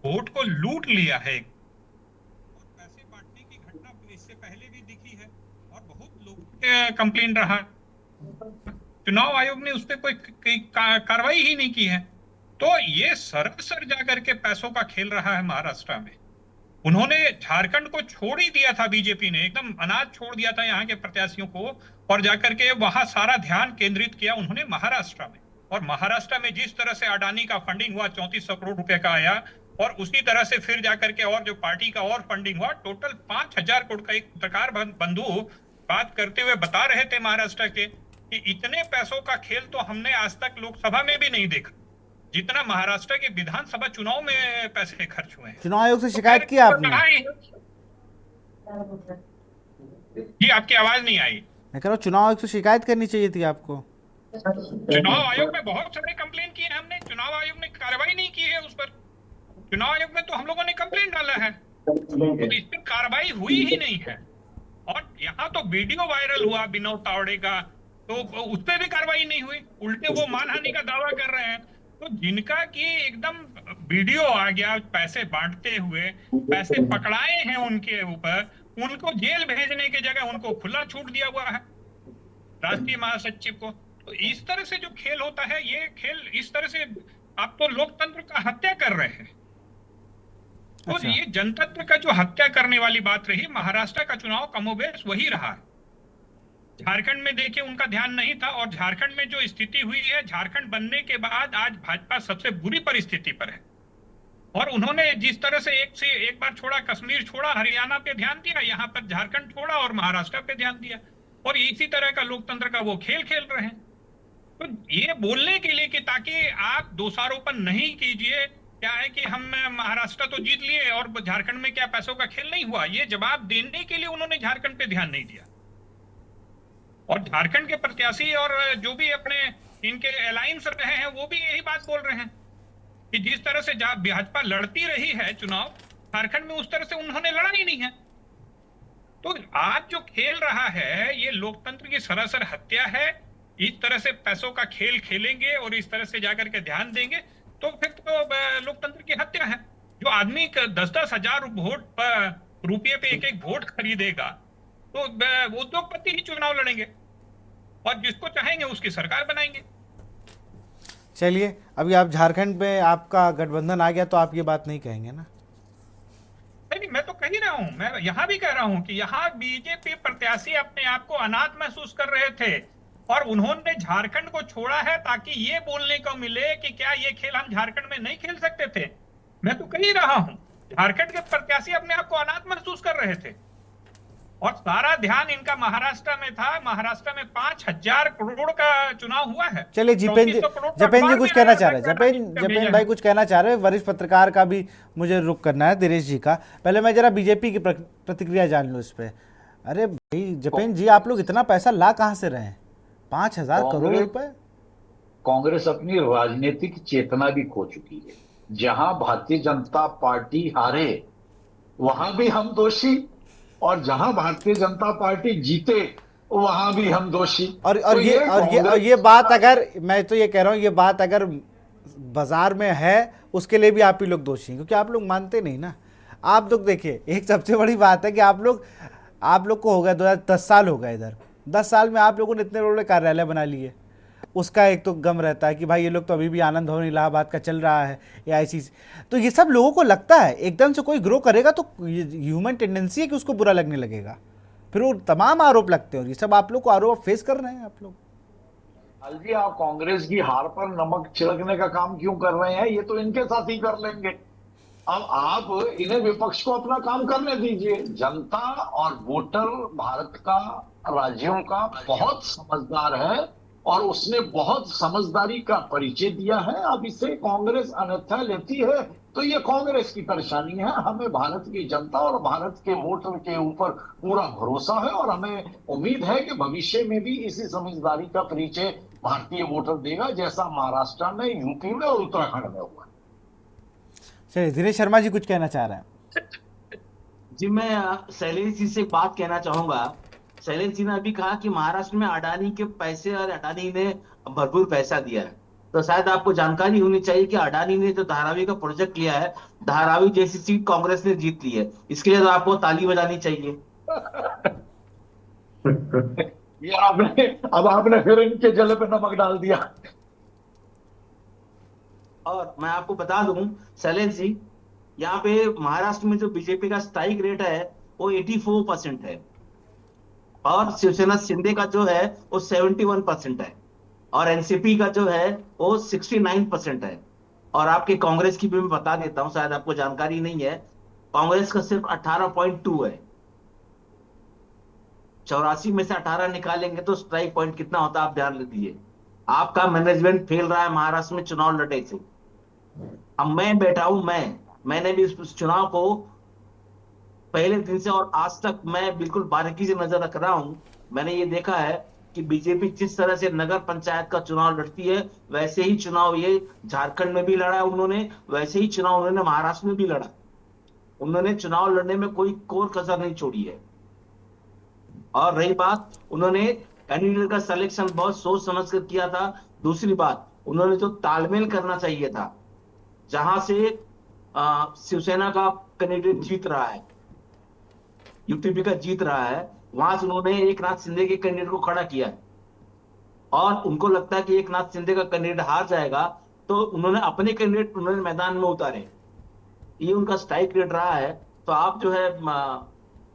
वोट को लूट लिया है और पैसे बांटने की घटना इससे पहले भी दिखी है और बहुत लोगों कंप्लेन रहा। चुनाव आयोग ने उस पर कोई कार्रवाई ही नहीं की है। तो ये सरासर जाकर के पैसों का खेल रहा है महाराष्ट्र में। उन्होंने झारखंड को छोड़ ही दिया था, बीजेपी ने एकदम अनाज छोड़ दिया था यहाँ के प्रत्याशियों को और जाकर के वहां सारा ध्यान केंद्रित किया उन्होंने महाराष्ट्र में। और महाराष्ट्र में जिस तरह से अडानी का फंडिंग हुआ 3400 करोड़ रुपए का आया और उसी तरह से फिर जाकर के और जो पार्टी का और फंडिंग हुआ, टोटल 5,000 करोड़ का। एक पत्रकार बंधु बात करते हुए बता रहे थे महाराष्ट्र के कि इतने पैसों का खेल तो हमने आज तक लोकसभा में भी नहीं देखा जितना महाराष्ट्र के विधानसभा चुनाव में पैसे खर्च हुए हैं। चुनाव आयोग से शिकायत की आपने? जी, आपकी आवाज नहीं आई। मैं कह रहा हूँ चुनाव आयोग से शिकायत करनी चाहिए थी आपको। चुनाव आयोग में बहुत सारे कंप्लेन किए हैं हमने, चुनाव आयोग ने कार्रवाई नहीं की है उस पर। चुनाव आयोग में तो हम लोगों ने कंप्लेन डाला है, तो इस पर कार्रवाई हुई ही नहीं है। और यहाँ तो वीडियो वायरल हुआ विनोद तावड़े का, तो उस पर भी कार्रवाई नहीं हुई, उल्टे वो मानहानि का दावा कर रहे हैं। तो जिनका कि एकदम वीडियो आ गया पैसे बांटते हुए, पैसे पकड़ाए हैं उनके ऊपर, उनको जेल भेजने की जगह उनको खुला छूट दिया हुआ है राष्ट्रीय महासचिव को। तो इस तरह से जो खेल होता है, ये खेल इस तरह से आप तो लोकतंत्र का हत्या कर रहे हैं। तो अच्छा। ये जनतंत्र का जो हत्या करने वाली बात रही, महाराष्ट्र का चुनाव कमोबेश वही रहा है। झारखंड में देखिए उनका ध्यान नहीं था और झारखंड में जो स्थिति हुई है, झारखंड बनने के बाद आज भाजपा सबसे बुरी परिस्थिति पर है। और उन्होंने जिस तरह से एक बार छोड़ा, कश्मीर छोड़ा, हरियाणा पे ध्यान दिया, यहाँ पर झारखंड छोड़ा और महाराष्ट्र पे ध्यान दिया और इसी तरह का लोकतंत्र का वो खेल खेल रहे हैं। तो ये बोलने के लिए कि ताकि आप दोषारोपण नहीं कीजिए, क्या है कि हम महाराष्ट्र तो जीत लिए और झारखंड में क्या पैसों का खेल नहीं हुआ, ये जवाब देने के लिए उन्होंने झारखंड पे ध्यान नहीं दिया। और झारखंड के प्रत्याशी और जो भी अपने इनके अलायंस रहे हैं वो भी यही बात बोल रहे हैं कि जिस तरह से भाजपा लड़ती रही है चुनाव, झारखंड में उस तरह से उन्होंने लड़ा ही नहीं है। तो आज जो खेल रहा है ये लोकतंत्र की सरासर हत्या है। इस तरह से पैसों का खेल खेलेंगे और इस तरह से जाकर के ध्यान देंगे तो फिर तो लोकतंत्र की हत्या है। जो आदमी 10-10 हजार रुपये पे एक वोट खरीदेगा तो उद्योगपति ही चुनाव लड़ेंगे और जिसको चाहेंगे उसकी सरकार बनाएंगे। चलिए, अभी आप झारखंड में आपका गठबंधन आ गया तो आप ये बात नहीं कहेंगे ना? नहीं, मैं तो कह ही रहा हूं, मैं यहाँ भी कह रहा हूं कि यहाँ बीजेपी प्रत्याशी अपने आप को अनाथ महसूस कर रहे थे और उन्होंने झारखंड को छोड़ा है ताकि ये बोलने को मिले कि क्या ये खेल हम झारखंड में नहीं खेल सकते थे। मैं तो कह ही रहा हूं, झारखंड के प्रत्याशी अपने आप को अनाथ महसूस कर रहे थे और सारा ध्यान इनका महाराष्ट्र में था। महाराष्ट्र में 5,000 करोड़ का चुनाव हुआ है। चलिए, जपेन जी कुछ कहना चाह रहे हैं। जपेन भाई कुछ कहना चाह रहे हैं। वरिष्ठ पत्रकार का भी मुझे रुख करना है, दिनेश जी का। पहले मैं जरा बीजेपी की प्रतिक्रिया जान लूं इस पे। अरे भाई जपेन जी, आप लोग इतना पैसा ला कहां से रहे हैं? 5,000 करोड़ रुपए? कांग्रेस अपनी राजनीतिक चेतना भी खो चुकी है। जहां भारतीय जनता पार्टी हारे वहां भी हम दोषी और जहां भारतीय जनता पार्टी जीते वहां भी हम दोषी। और ये बात, अगर मैं तो ये कह रहा हूं, ये बात अगर बाजार में है उसके लिए भी आप ही लोग दोषी हैं, क्योंकि आप लोग मानते नहीं ना। आप लोग देखिए, एक सबसे बड़ी बात है कि आप लोग को हो गया 2010 साल हो गए इधर। 10 साल में आप लोगों ने इतने बड़े कार्यालय बना लिए। उसका एक तो गम रहता है कि भाई ये लोग तो अभी भी आनंद भवन इलाहाबाद का चल रहा है या ऐसी। तो ये सब लोगों को लगता है एकदम से कोई ग्रो करेगा तो ह्यूमन टेंडेंसी है कि उसको बुरा लगने लगेगा। फिर वो तमाम आरोप लगते हैं और ये सब आप लोग को आरोप फेस कर रहे हैं आप लोग। जी, आप कांग्रेस की हार पर नमक छिड़कने का काम क्यों कर रहे हैं? ये तो इनके साथ ही कर लेंगे। अब आप इन्हें विपक्ष को अपना काम करने दीजिए। जनता और वोटर भारत का, राज्यों का बहुत समझदार है और उसने बहुत समझदारी का परिचय दिया है। अब इसे कांग्रेस अन्यथा लेती है तो ये कांग्रेस की परेशानी है। हमें भारत की जनता और भारत के वोटर के ऊपर पूरा भरोसा है और हमें उम्मीद है कि भविष्य में भी इसी समझदारी का परिचय भारतीय वोटर देगा, जैसा महाराष्ट्र में, यूपी में और उत्तराखंड में हुआ। चलिए, दिनेश शर्मा जी कुछ कहना चाह रहे हैं। जी, मैं शैलेश जी से एक बात कहना चाहूंगा। शैलेश जी ने अभी कहा कि महाराष्ट्र में अडानी के पैसे और अडानी ने भरपूर पैसा दिया है, तो शायद आपको जानकारी होनी चाहिए कि अडानी ने जो धारावी का प्रोजेक्ट लिया है, धारावी जैसी सीट कांग्रेस ने जीत ली है। इसके लिए तो आपको ताली बजानी चाहिए। ये आपने फिर इनके जल पे नमक डाल दिया। और मैं आपको बता दूं शैलेश जी, यहाँ पे महाराष्ट्र में जो बीजेपी का स्ट्राइक रेट है वो 84% है और शिवसेना शिंदे का जो है वो 71% है और एनसीपी का जो है वो 69% है। और आपके कांग्रेस की भी मैं बता देता हूं, शायद आपको जानकारी नहीं है, कांग्रेस का सिर्फ 18.2 है। 84 में से 18 निकालेंगे तो स्ट्राइक पॉइंट कितना होता है आप ध्यान दीजिए। आपका मैनेजमेंट फेल रहा है महाराष्ट्र में चुनाव लड़े से। अब मैं बैठा हूं, मैंने भी इस चुनाव को पहले दिन से और आज तक मैं बिल्कुल बारीकी से नजर रख रहा हूं। मैंने ये देखा है कि बीजेपी जिस तरह से नगर पंचायत का चुनाव लड़ती है, वैसे ही चुनाव ये झारखंड में भी लड़ा है उन्होंने, वैसे ही चुनाव उन्होंने महाराष्ट्र में भी लड़ा। उन्होंने चुनाव लड़ने में कोई कोर कसर नहीं छोड़ी है। और रही बात, उन्होंने कैंडिडेट का सिलेक्शन बहुत सोच समझ कर किया था। दूसरी बात, उन्होंने जो तालमेल करना चाहिए था, जहां से शिवसेना का कैंडिडेट जीत रहा है, यूटीपी का जीत रहा है, वहां से उन्होंने एक नाथ शिंदे के कैंडिडेट को खड़ा किया है और उनको लगता है कि एक नाथ शिंदे का कैंडिडेट हार जाएगा तो उन्होंने अपने कैंडिडेट उन्होंने मैदान में उतारे। ये उनका स्ट्राइक रेट रहा है। तो आप जो है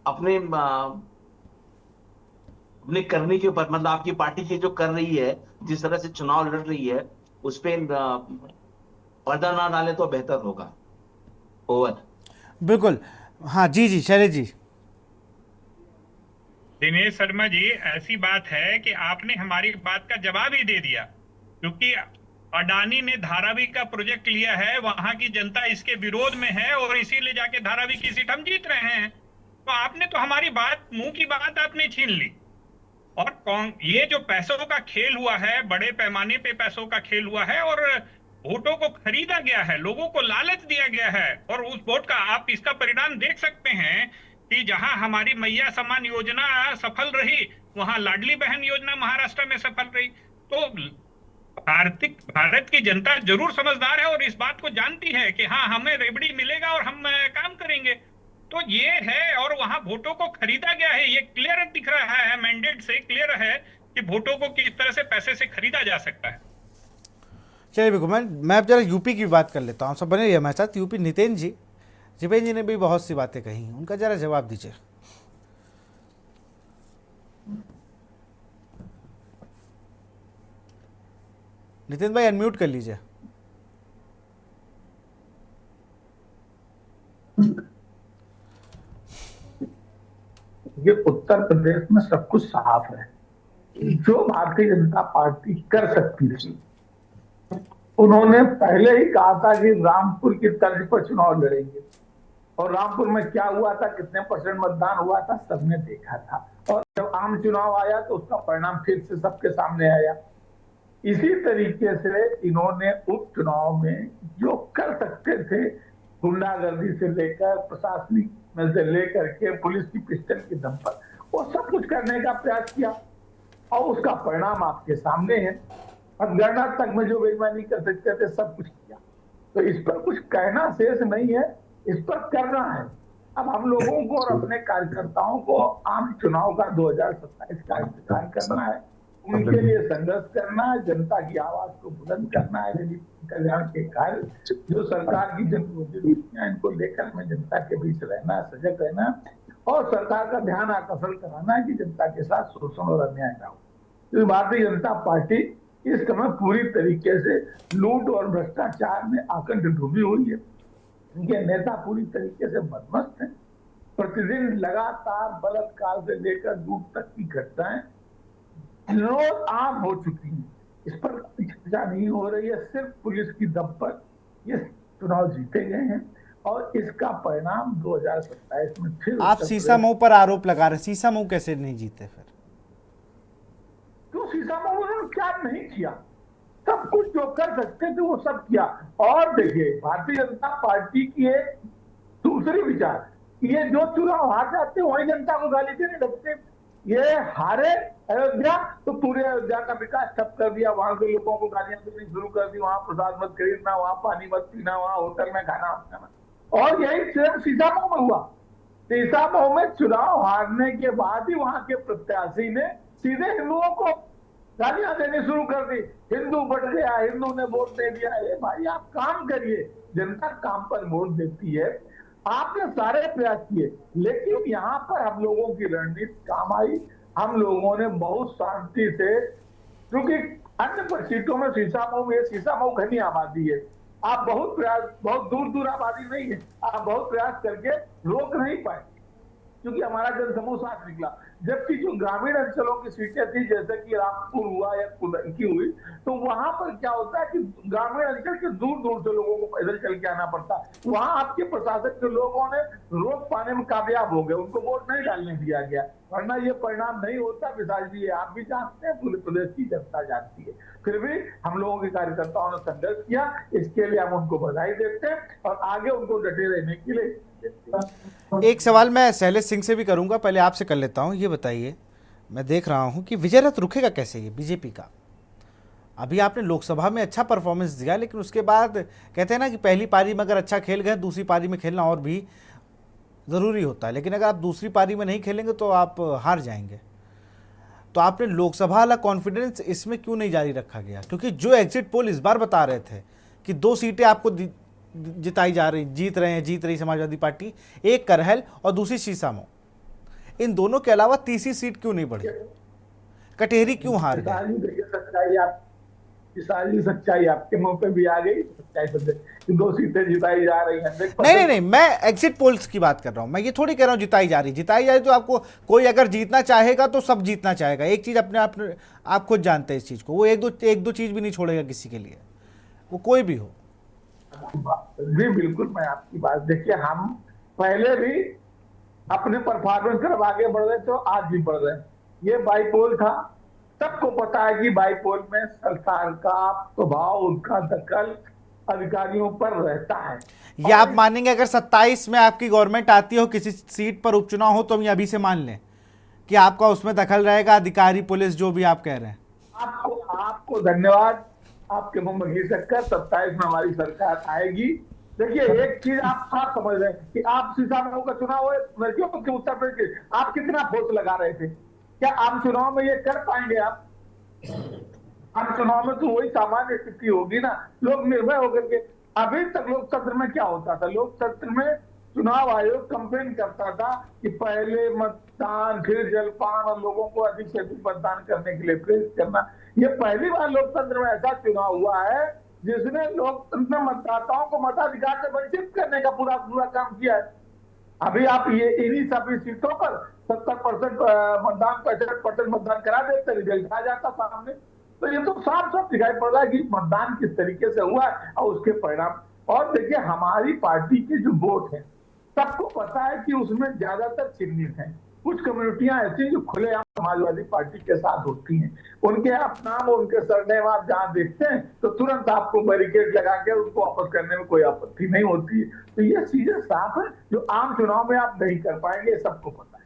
अपने करने के ऊपर, मतलब आपकी पार्टी की जो कर रही है, जिस तरह से चुनाव लड़ रही है, उस पर पर्दा ना डाले तो बेहतर होगा। ओवर। बिल्कुल, हाँ जी शैलेश जी। दिनेश शर्मा जी, ऐसी बात है कि आपने हमारी बात का जवाब ही दे दिया, क्योंकि अडानी ने धारावी का प्रोजेक्ट लिया है, वहां की जनता इसके विरोध में है और इसीलिए जाके धारावी की सीट हम जीत रहे हैं। तो आपने तो हमारी बात, मुंह की बात आपने छीन ली। और ये जो पैसों का खेल हुआ है, बड़े पैमाने पे पैसों का खेल हुआ है और वोटों को खरीदा गया है, लोगों को लालच दिया गया है। और उस वोट का आप इसका परिणाम देख सकते हैं कि जहां हमारी मैया समान योजना सफल रही, वहां लाडली बहन योजना महाराष्ट्र में सफल रही। तो भारत की जनता जरूर समझदार है और इस बात को जानती है कि हाँ, हमें रेबड़ी मिलेगा और हम काम करेंगे। तो ये है, और वहां वोटों को खरीदा गया है, ये क्लियर दिख रहा है, मैंडेट से क्लियर है कि वोटों को किस तरह से पैसे से खरीदा जा सकता है। चलिए बिल्कुल, मैं अब जरा यूपी की बात कर लेता हूँ। सब बने रहिए हमारे साथ। यूपी नितिन जी, जिपेन जी ने भी बहुत सी बातें कही, उनका जरा जवाब दीजिए। नितिन भाई अनम्यूट कर लीजिए। ये उत्तर प्रदेश में सब कुछ साफ है। जो भारतीय जनता पार्टी कर सकती थी, उन्होंने पहले ही कहा था कि रामपुर की तर्ज पर चुनाव लड़ेंगे। और रामपुर में क्या हुआ था, कितने % मतदान हुआ था, सबने देखा था। और जब आम चुनाव आया तो उसका परिणाम फिर से सबके सामने आया। इसी तरीके से इन्होंने उपचुनाव में जो कर सकते थे, गुंडागर्दी से लेकर प्रशासनिक में से लेकर के पुलिस की पिस्टल की दम पर, वो सब कुछ करने का प्रयास किया और उसका परिणाम आपके सामने है। मतगणना तक में जो बेईमानी कर सकते थे, सब कुछ किया। तो इस पर कुछ कहना शेष नहीं है, इस पर करना है। अब हम लोगों को और अपने कार्यकर्ताओं को आम चुनाव का 2027 का इंतजार करना है, उनके लिए संघर्ष करना है, जनता की आवाज को बुलंद करना है। कल्याण के कार्य जो सरकार की जन नीतियां, इनको लेकर हमें जनता के बीच रहना, सजग रहना और सरकार का ध्यान आकर्षण कराना है कि जनता के साथ शोषण और अन्याय ना हो। क्योंकि भारतीय जनता पार्टी इस समय पूरी तरीके से लूट और भ्रष्टाचार में आकंठ डूबी हुई है। इनके नेता पूरी तरीके से मदमस्त हैं। प्रतिदिन लगातार बलात्कार से लेकर लूट तक की घटनाएं रोज आम हो चुकी हैं। इस पर चर्चा नहीं हो रही है। सिर्फ पुलिस की दम पर ये चुनाव जीते गए हैं और इसका परिणाम 2027 में फिर आप शीशामऊ पर आरोप लगा रहे, शीशामऊ कैसे नहीं जीते फिर? क्यों शीशामऊ उन्होंने क्या नहीं किया? सब कुछ जो कर सकते थे वो सब किया। और देखिए, भारतीय जनता पार्टी की एक दूसरी विचार, ये जो चुनाव हार जाते वही जनता को गाली देने लगते। ये हारे अयोध्या तो पूरे अयोध्या का विकास ठप कर दिया, वहां के लोगों को गालियां देनी शुरू कर दी, वहां प्रसाद मत खरीदना, वहां पानी मत पीना, वहां होटल में खाना मत खाना। और यही सिर्फ शीशामऊ में हुआ। शीशामऊ में चुनाव हारने के बाद ही वहां के प्रत्याशी ने सीधे हिंदुओं को गालियां देनी शुरू कर दी। हिंदू बढ़ गया, हिंदू ने वोट दे दिया। अरे भाई, आप काम करिए, जनता काम पर वोट देती है। आपने सारे प्रयास किए, लेकिन यहाँ पर हम लोगों की रणनीति काम आई। हम लोगों ने बहुत शांति से, क्योंकि अन्य सीटों में शीशामऊ घनी आबादी है, आप बहुत प्रयास, बहुत दूर दूर आबादी नहीं है, आप बहुत प्रयास करके रोक नहीं पाए, क्योंकि हमारा जनसमूह साथ निकला। जबकि जो ग्रामीण अंचलों की सीटें थी, जैसे कि रामपुर हुआ या कुदंकी हुई, तो वहां पर क्या होता है कि ग्रामीण अंचल के दूर दूर से लोगों को पैदल चल के आना पड़ता है। वहां आपके प्रशासन के लोगों ने रोक पाने में कामयाब हो गए, उनको वोट नहीं डालने दिया गया, वरना ये परिणाम नहीं होता। विशाल जी, आप भी जानते हैं, पूरे प्रदेश की जनता जानती है। फिर भी हम लोगों के कार्यकर्ताओं ने संघर्ष किया, इसके लिए हम उनको बधाई देते हैं और आगे उनको डटे रहने के लिए। एक सवाल मैं शैलेश सिंह से भी करूंगा, पहले आपसे कर लेता हूं। ये बताइए, मैं देख रहा हूं कि विजय रथ रुकेगा कैसे ये बीजेपी का? अभी आपने लोकसभा में अच्छा परफॉर्मेंस दिया, लेकिन उसके बाद कहते हैं ना कि पहली पारी में अगर अच्छा खेल गए, दूसरी पारी में खेलना और भी ज़रूरी होता है, लेकिन अगर आप दूसरी पारी में नहीं खेलेंगे तो आप हार जाएंगे। तो आपने लोकसभा वाला कॉन्फिडेंस इसमें क्यों नहीं जारी रखा गया? क्योंकि जो एग्जिट पोल इस बार बता रहे थे कि 2 सीटें आपको जिताई जा रही, जीत रही समाजवादी पार्टी, एक करहल और दूसरी शीशामऊ, इन दोनों के अलावा तीसरी सीट क्यों नहीं बढ़ी? कटेहरी क्यों हार गए? सच्चाई आपके मुंह पे भी आ गई। सच्चाई कि 2 सीटें जिताई जा रही हैं। नहीं, मैं एग्जिट पोल्स की बात कर रहा हूं। मैं ये थोड़ी कह रहा हूं जिताई जा रही तो आपको कोई अगर जीतना चाहेगा तो सब जीतना चाहेगा। एक चीज अपने आप खुद जानते हैं इस चीज को, वो एक दो चीज भी नहीं छोड़ेगा किसी के लिए, वो कोई भी हो। जी बिल्कुल, मैं आपकी बात, देखिए, हम पहले भी अपने परफॉर्मेंस तरफ आगे बढ़ रहे थे, आज भी बढ़ रहे हैं। ये बाईपोल था, सबको पता है कि बाईपोल में सरकार का प्रभाव, उनका दखल अधिकारियों पर रहता है। ये आप मानेंगे अगर 27 में आपकी गवर्नमेंट आती हो, किसी सीट पर उपचुनाव हो, तो हम ये अभी से मान लें कि आपका उसमें दखल रहेगा, अधिकारी, पुलिस, जो भी आप कह रहे हैं? आपको धन्यवाद। आपके मुंह में घी शक्कर, 27 में हमारी सरकार आएगी। देखिए, एक चीज आप साफ समझ रहे हैं कि आप शीशामऊ का चुनाव हो, लड़कियों के उत्तर प्रदेश, आप कितना फोर्स लगा रहे थे? क्या आम चुनाव में ये कर पाएंगे आप? आम चुनाव में तो वही सामान्य स्थिति होगी ना, लोग निर्भय होकर के। अभी तक लोकतंत्र में क्या होता था? लोकतंत्र में चुनाव आयोग कंपेन करता था कि पहले मतदान, फिर जलपान और लोगों को अधिक से अधिक मतदान करने के लिए प्रेरित करना। ये पहली बार लोकतंत्र में ऐसा चुनाव हुआ है जिसने लोकतंत्र में मतदाताओं को मताधिकार से वंचित करने का पूरा काम किया है। अभी आप ये इन्हीं सभी सीटों पर 70% मतदान, 65% मतदान करा देते, रिजल्ट आ जाता सामने। तो ये तो साफ साफ दिखाई पड़ रहा है कि मतदान किस तरीके से हुआ है और उसके परिणाम। और देखिए, हमारी पार्टी के जो वोट है, सबको पता है कि उसमें ज्यादातर चिन्हित हैं। कुछ कम्युनिटियां ऐसी जो खुलेआम समाजवादी पार्टी के साथ होती हैं, उनके आप नाम और उनके सरनेम आप जहां देखते हैं तो तुरंत आपको बैरिकेड लगा के उनको वापस करने में कोई आपत्ति नहीं होती है। तो ये चीजें साफ है, जो आम चुनाव में आप नहीं कर पाएंगे, सबको पता है।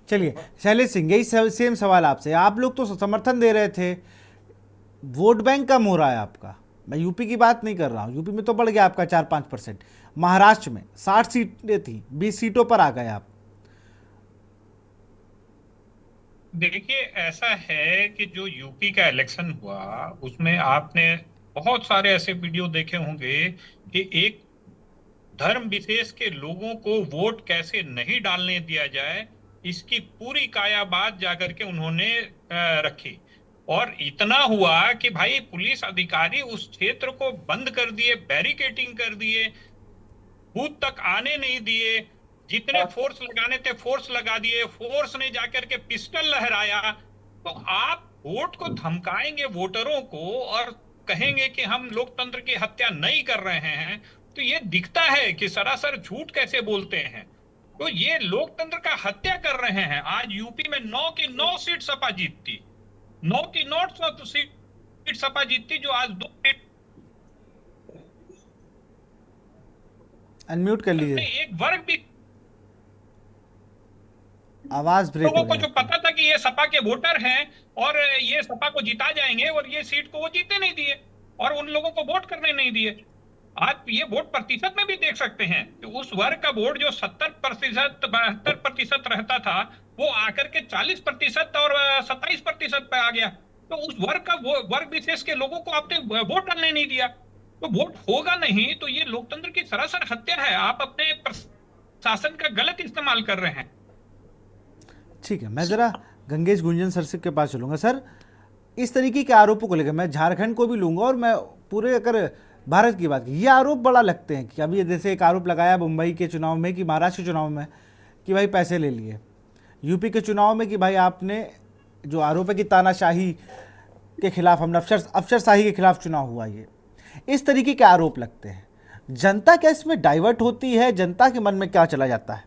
चलिए शैलेश सिंह, यही सेम सवाल आपसे। आप लोग तो समर्थन दे रहे थे, वोट बैंक कम हो रहा है आपका। मैं यूपी की बात नहीं कर रहा हूँ, यूपी में तो बढ़ गया आपका 4-5%। महाराष्ट्र में 60 सीटें थी, 20 सीटों पर आ गए आप। देखिए, ऐसा है कि जो यूपी का इलेक्शन हुआ, उसमें आपने बहुत सारे ऐसे वीडियो देखे होंगे कि एक धर्म विशेष के लोगों को वोट कैसे नहीं डालने दिया जाए, इसकी पूरी कायाबात जाकर के उन्होंने रखी। और इतना हुआ कि भाई पुलिस अधिकारी उस क्षेत्र को बंद कर दिए, बैरिकेटिंग कर दिए, बूथ तक आने नहीं दिए, जितने फोर्स लगाने थे फोर्स लगा दिए, फोर्स ने जाकर के पिस्टल लहराया। तो आप वोट को धमकाएंगे वोटरों को और कहेंगे कि हम लोकतंत्र की हत्या नहीं कर रहे हैं, तो ये दिखता है कि सरासर झूठ कैसे बोलते हैं। तो ये लोकतंत्र का हत्या कर रहे हैं। आज यूपी में 9 की 9 सीट सपा जीतती, 9 की 9 सीट सपा जीतती, जो आज 2 सीट अनम्यूट कर लीजिए, एक वर्ग भी आवाज ब्रेक हो लोगों को रही जो है। पता था कि ये सपा के वोटर हैं और ये सपा को जिता जाएंगे, और ये सीट को वो जीते नहीं दिए और उन लोगों को वोट करने नहीं दिए। आप ये वोट प्रतिशत में भी देख सकते हैं कि उस वर्ग का वोट जो 70%, 72% रहता था, वो आकर के 40% और 27% पे आ गया। तो उस वर्ग का वर्ग विशेष के लोगों को आपने वोट डालने नहीं दिया, तो वोट होगा नहीं। तो ये लोकतंत्र की सरासर हत्या है। आप अपने प्रशासन का गलत इस्तेमाल कर रहे हैं। ठीक है, मैं ज़रा गंगेश गुंजन सर से के पास चलूँगा। सर, इस तरीके के आरोपों को लेकर मैं झारखंड को भी लूँगा और मैं पूरे अगर भारत की बात की, ये आरोप बड़ा लगते हैं कि अभी जैसे एक आरोप लगाया मुंबई के चुनाव में कि महाराष्ट्र के चुनाव में कि भाई पैसे ले लिए, यूपी के चुनाव में कि भाई आपने जो आरोप है कि तानाशाही के खिलाफ हमने अफसरशाही के खिलाफ चुनाव हुआ। ये इस तरीके के आरोप लगते हैं, जनता क्या इसमें डाइवर्ट होती है? जनता के मन में क्या चला जाता है?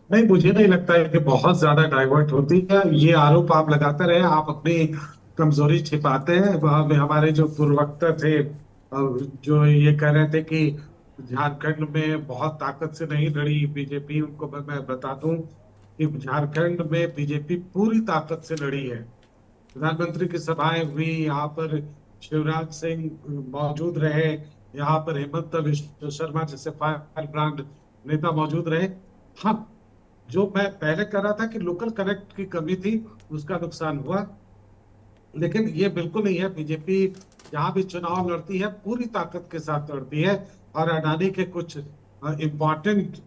नहीं, मुझे नहीं लगता है कि बहुत ज्यादा डाइवर्ट होती है। ये आरोप आप लगाते रहे, आप अपनी कमजोरी छिपाते हैं। हमारे जो पूर्ववक्ता थे जो ये कह रहे थे कि झारखंड में बहुत ताकत से नहीं लड़ी बीजेपी, उनको मैं बता दूं कि झारखंड में बीजेपी पूरी ताकत से लड़ी है। प्रधानमंत्री की सभाएं हुई, यहाँ पर शिवराज सिंह मौजूद रहे, यहाँ पर हेमंत विश्व शर्मा जैसे फायर ब्रांड नेता मौजूद रहे। हाँ, जो मैं पहले कह रहा था कि लोकल कनेक्ट की कमी थी, उसका नुकसान हुआ, लेकिन ये बिल्कुल नहीं है। बीजेपी जहां भी चुनाव लड़ती है पूरी ताकत के साथ लड़ती है, और अडानी के कुछ इम्पोर्टेंट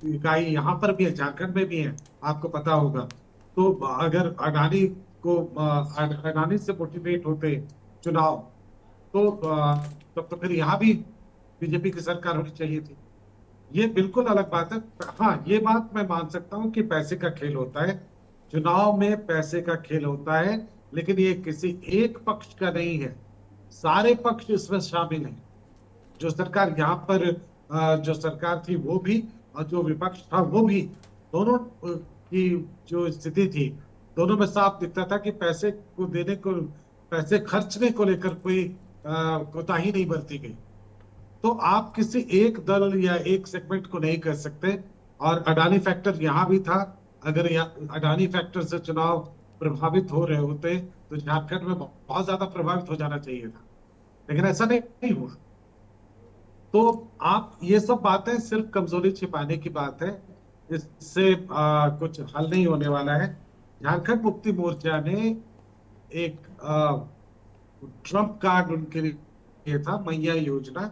इकाई यहाँ पर भी है, झारखंड में भी है, आपको पता होगा। तो अगर अडानी से मोटिवेट होते चुनाव तो फिर यहाँ भी बीजेपी की सरकार होनी चाहिए थी। ये बिल्कुल अलग बात है। हाँ, ये बात मैं मान सकता हूँ कि पैसे का खेल होता है, चुनाव में पैसे का खेल होता है, लेकिन ये किसी एक पक्ष का नहीं है, सारे पक्ष इसमें शामिल हैं। जो सरकार यहाँ पर जो सरकार थी वो भी, और जो विपक्ष था वो भी, दोनों की जो स्थिति थी, दोनों में साफ दिखता था कि पैसे को देने को, पैसे खर्चने को लेकर कोई कोताही नहीं बरती गई। तो आप किसी एक दल या एक सेगमेंट को नहीं कर सकते। और अडानी फैक्टर यहाँ भी था। अगर अडानी फैक्टर से चुनाव प्रभावित हो रहे होते तो झारखंड में बहुत ज्यादा प्रभावित हो जाना चाहिए था, लेकिन ऐसा नहीं हुआ। तो आप ये सब बातें सिर्फ कमजोरी छिपाने की बात है, इससे कुछ हल नहीं होने वाला है। झारखंड मुक्ति मोर्चा ने एक ट्रम्प कार्ड उनके लिए था, मैया योजना,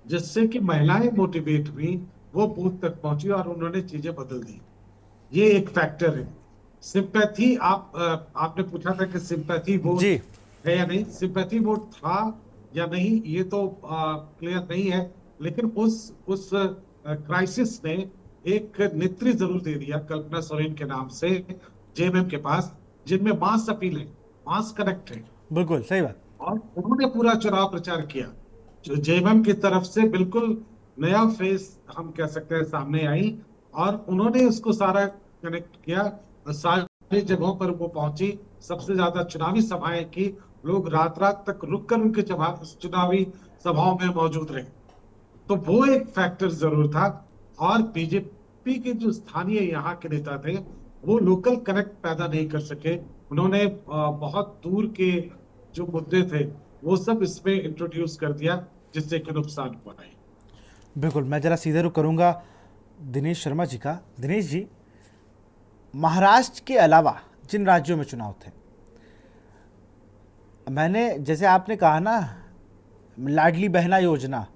जिससे कि महिलाएं मोटिवेट हुई, वो बूथ तक पहुंची और उन्होंने चीजें बदल दी। ये एक फैक्टर है। सिंपैथी, आपने पूछा था कि सिंपैथी वोट है या नहीं, सिंपैथी वोट था या नहीं ये तो क्लियर नहीं है, लेकिन उस क्राइसिस ने एक नेत्री जरूर दे दिया कल्पना सोरेन के नाम से जेएमएम के पास, जिनमें मास अपील है, मास कनेक्ट है। बिल्कुल सही बात। और उन्होंने पूरा चुनाव प्रचार किया, जो जेएमएम की तरफ से बिल्कुल नया फेस हम कह सकते हैं सामने आई, और उन्होंने उसको सारा कनेक्ट किया, सारी जगहों पर वो पहुंची, सबसे ज्यादा चुनावी सभाएं की, लोग रात रात तक रुककर उनके चुनावी सभाओं में मौजूद रहे। तो वो एक फैक्टर जरूर था। और बीजेपी के जो स्थानीय यहाँ के नेता थे वो लोकल कनेक्ट पैदा नहीं कर सके। उन्होंने बहुत दूर के जो मुद्दे थे वो सब इसमें इंट्रोड्यूस कर दिया, जिससे कि नुकसान हुआ है। बिल्कुल, मैं जरा सीधे रुख करूंगा दिनेश शर्मा जी का। दिनेश जी, महाराष्ट्र के अलावा जिन राज्यों में चुनाव थे, मैंने जैसे आपने कहा ना, लाडली बहना योजना,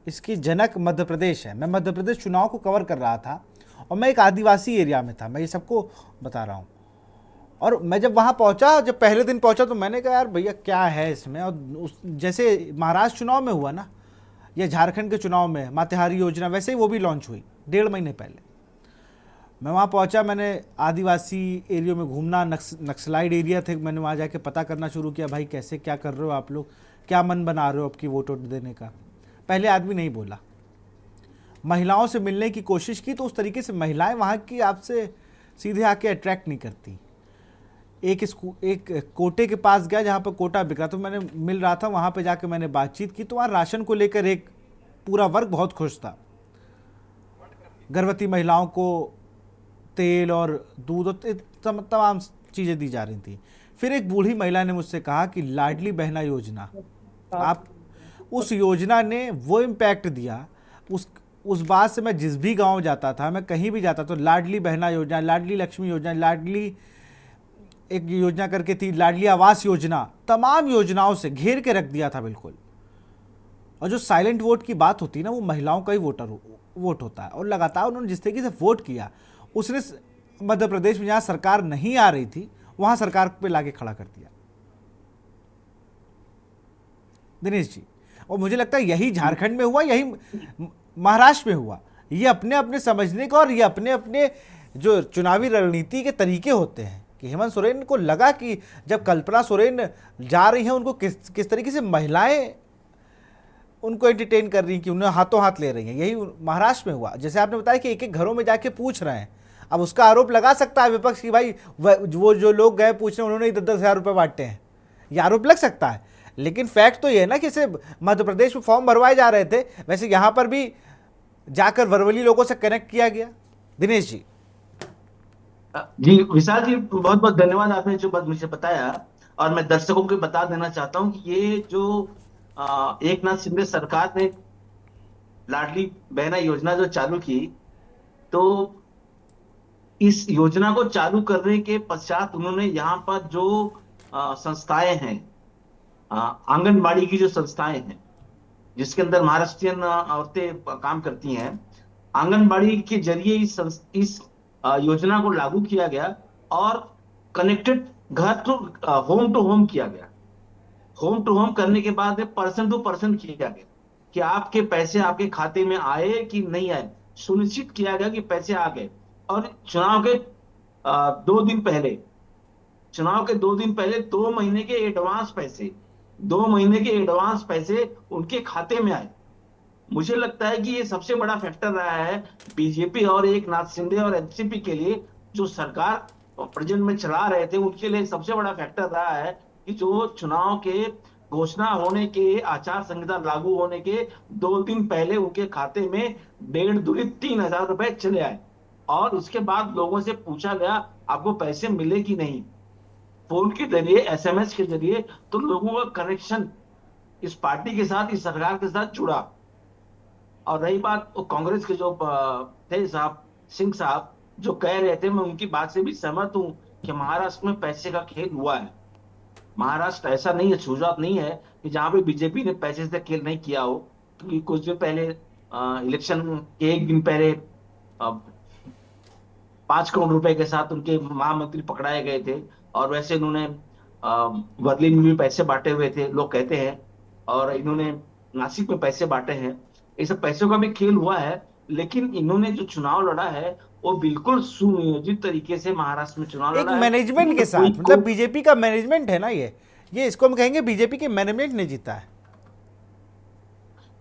इसकी जनक मध्य प्रदेश है। मैं मध्य प्रदेश चुनाव को कवर कर रहा था और मैं एक आदिवासी एरिया में था, मैं ये सबको बता रहा हूँ। और मैं जब वहाँ पहुँचा, जब पहले दिन पहुँचा तो मैंने कहा यार भैया क्या है इसमें। और जैसे महाराष्ट्र चुनाव में हुआ ना, या झारखंड के चुनाव में मातेहारी योजना, वैसे ही वो भी लॉन्च हुई 1.5 महीने पहले। मैं वहाँ पहुँचा, मैंने आदिवासी एरिया में घूमना, नक्सलाइड एरिया थे, मैंने वहाँ जाके पता करना शुरू किया, भाई कैसे क्या कर रहे हो आप लोग, क्या मन बना रहे हो आपकी वोट देने का। पहले आदमी नहीं बोला। महिलाओं से मिलने की कोशिश की तो उस तरीके से महिलाएं वहाँ की आपसे सीधे आके अट्रैक्ट नहीं करती। एक कोटे के पास गया जहाँ पर कोटा बिक रहा, तो मैंने मिल रहा था, वहाँ पे जाके मैंने बातचीत की तो वहाँ राशन को लेकर एक पूरा वर्ग बहुत खुश था। गर्भवती महिलाओं को तेल और दूध और तमाम चीज़ें दी जा रही थी। फिर एक बूढ़ी महिला ने मुझसे कहा कि लाडली बहना योजना, आप उस योजना ने वो इम्पैक्ट दिया। उस बात से मैं जिस भी गांव जाता था, मैं कहीं भी जाता तो लाडली बहना योजना, लाडली लक्ष्मी योजना, लाडली एक योजना करके थी, लाडली आवास योजना, तमाम योजनाओं से घेर के रख दिया था बिल्कुल। और जो साइलेंट वोट की बात होती है ना, वो महिलाओं का ही वोट होता है। और लगातार उन्होंने जिस तरीके से वोट किया, उसने मध्य प्रदेश में जहाँ सरकार नहीं आ रही थी वहाँ सरकार पे लाके खड़ा कर दिया दिनेश जी। और मुझे लगता है यही झारखंड में हुआ, यही महाराष्ट्र में हुआ। ये अपने अपने समझने का और ये अपने अपने जो चुनावी रणनीति के तरीके होते हैं कि हेमंत सोरेन को लगा कि जब कल्पना सोरेन जा रही हैं, उनको किस तरीके से महिलाएं उनको एंटरटेन कर रही हैं कि उन्हें हाथों हाथ ले रही हैं। यही महाराष्ट्र में हुआ। जैसे आपने बताया कि एक एक घरों में जाके पूछ रहे हैं। अब उसका आरोप लगा सकता है विपक्ष कि भाई वो जो लोग गए पूछने उन्होंने ही 10-10 हज़ार रुपये बांटे हैं, ये आरोप लग सकता है। लेकिन फैक्ट तो ये है ना कि इसे मध्य प्रदेश में फॉर्म भरवाए जा रहे थे, वैसे यहाँ पर भी जाकर वर्वली लोगों से कनेक्ट किया गया। दिनेश जी। जी विशाल जी, बहुत बहुत धन्यवाद, आपने जो बात मुझे बताया। और मैं दर्शकों को बता देना चाहता हूं कि ये जो एक नाथ शिंदे सरकार ने लाडली बहना योजना जो चालू की, तो इस योजना को चालू करने के पश्चात उन्होंने यहाँ पर जो संस्थाएं हैं, आंगनबाड़ी की जो संस्थाएं हैं जिसके अंदर महाराष्ट्रियन औरतें काम करती हैं, आंगनबाड़ी के जरिए इस योजना को लागू किया गया और कनेक्टेड घर टू होम किया गया। होम टू होम करने के बाद पर्सन टू पर्सन किया गया कि आपके पैसे आपके खाते में आए कि नहीं आए, सुनिश्चित किया गया कि पैसे आ गए। और चुनाव के 2 दिन पहले 2 महीने के एडवांस पैसे उनके खाते में आए। मुझे लगता है कि ये सबसे बड़ा फैक्टर रहा है बीजेपी और एक नाथ शिंदे और एनसीपी के लिए, जो सरकार प्रेजेंट में चला रहे थे उनके लिए सबसे बड़ा फैक्टर रहा है कि जो चुनाव के घोषणा होने के, आचार संहिता लागू होने के 2 दिन पहले उनके खाते में 1.5-3 हज़ार रुपए चले आए। और उसके बाद लोगों से पूछा गया आपको पैसे मिले कि नहीं, फोन के जरिए, एसएमएस के जरिए, तो लोगों का कनेक्शन इस पार्टी के साथ, इस सरकार के साथ जुड़ा। और रही बात कांग्रेस के जो थे साहब, सिंह साहब, जो कह रहे थे, मैं उनकी बात से भी सहमत हूं कि महाराष्ट्र में पैसे का खेल हुआ है। महाराष्ट्र ऐसा नहीं है, शुरुआत नहीं है कि जहां पे बीजेपी ने पैसे से खेल नहीं किया हो। क्योंकि कुछ दिन पहले इलेक्शन के 1 दिन पहले 5 करोड़ रुपए के साथ उनके महामंत्री पकड़ाए गए थे। और वैसे इन्होंने वर्ली में भी पैसे बांटे हुए थे, लोग कहते हैं, और इन्होंने नासिक में पैसे बांटे हैं। ये सब पैसों का भी खेल हुआ है। लेकिन इन्होंने जो चुनाव लड़ा है वो बिल्कुल सुनियोजित तरीके से महाराष्ट्र में चुनाव लड़ा है, मैनेजमेंट के साथ। मतलब बीजेपी का मैनेजमेंट है ना, ये इसको हम कहेंगे बीजेपी के मैनेजमेंट ने जीता है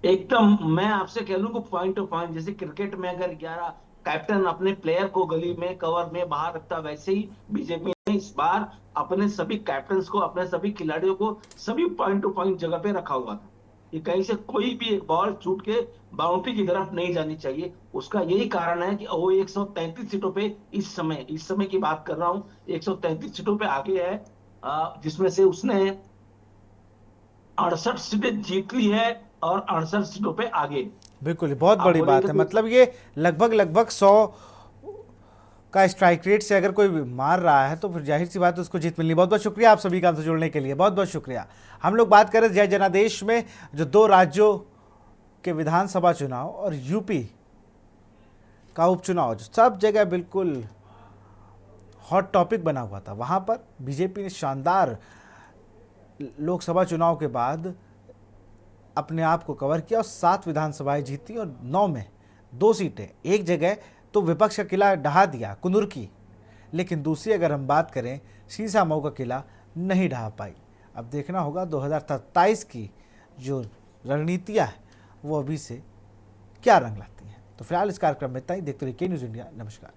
एकदम। मैं आपसे कह लूं कि पॉइंट टू पॉइंट, जैसे क्रिकेट में अगर 11 कैप्टन अपने प्लेयर को गली में कवर में बाहर रखता, वैसे ही बीजेपी ने इस बार अपने सभी कैप्टन्स को, अपने सभी खिलाड़ियों को सभी पॉइंट टू पॉइंट जगह पे रखा हुआ था कि कहीं से कोई भी एक बॉल छूट के बाउंड्री की तरफ नहीं जानी चाहिए। उसका यही कारण है कि वो 133 सीटों पे इस समय की बात कर रहा हूं, 133 सीटों पे आगे है, जिसमें से उसने 68 सीटें जीत ली है और 68 सीटों पे आगे। बिल्कुल, बहुत बड़ी बात है। मतलब ये लगभग 100 का स्ट्राइक रेट से अगर कोई मार रहा है तो फिर जाहिर सी बात है उसको जीत मिलनी। बहुत बहुत शुक्रिया आप सभी का हमसे जुड़ने के लिए, बहुत बहुत शुक्रिया। हम लोग बात करें जय जनादेश में जो 2 राज्यों के विधानसभा चुनाव और यूपी का उपचुनाव जो सब जगह बिल्कुल हॉट टॉपिक बना हुआ था, वहाँ पर बीजेपी ने शानदार लोकसभा चुनाव के बाद अपने आप को कवर किया और 7 विधानसभाएं जीती और 9 में 2 सीटें। एक जगह तो विपक्ष का किला ढहा दिया कुनूर की, लेकिन दूसरी अगर हम बात करें शीशामऊ का किला नहीं ढहा पाई। अब देखना होगा 2027 की जो रणनीतियाँ है वो अभी से क्या रंग लाती हैं। तो फिलहाल इस कार्यक्रम में इतना ही। देखते रहिए के न्यूज़ इंडिया। नमस्कार।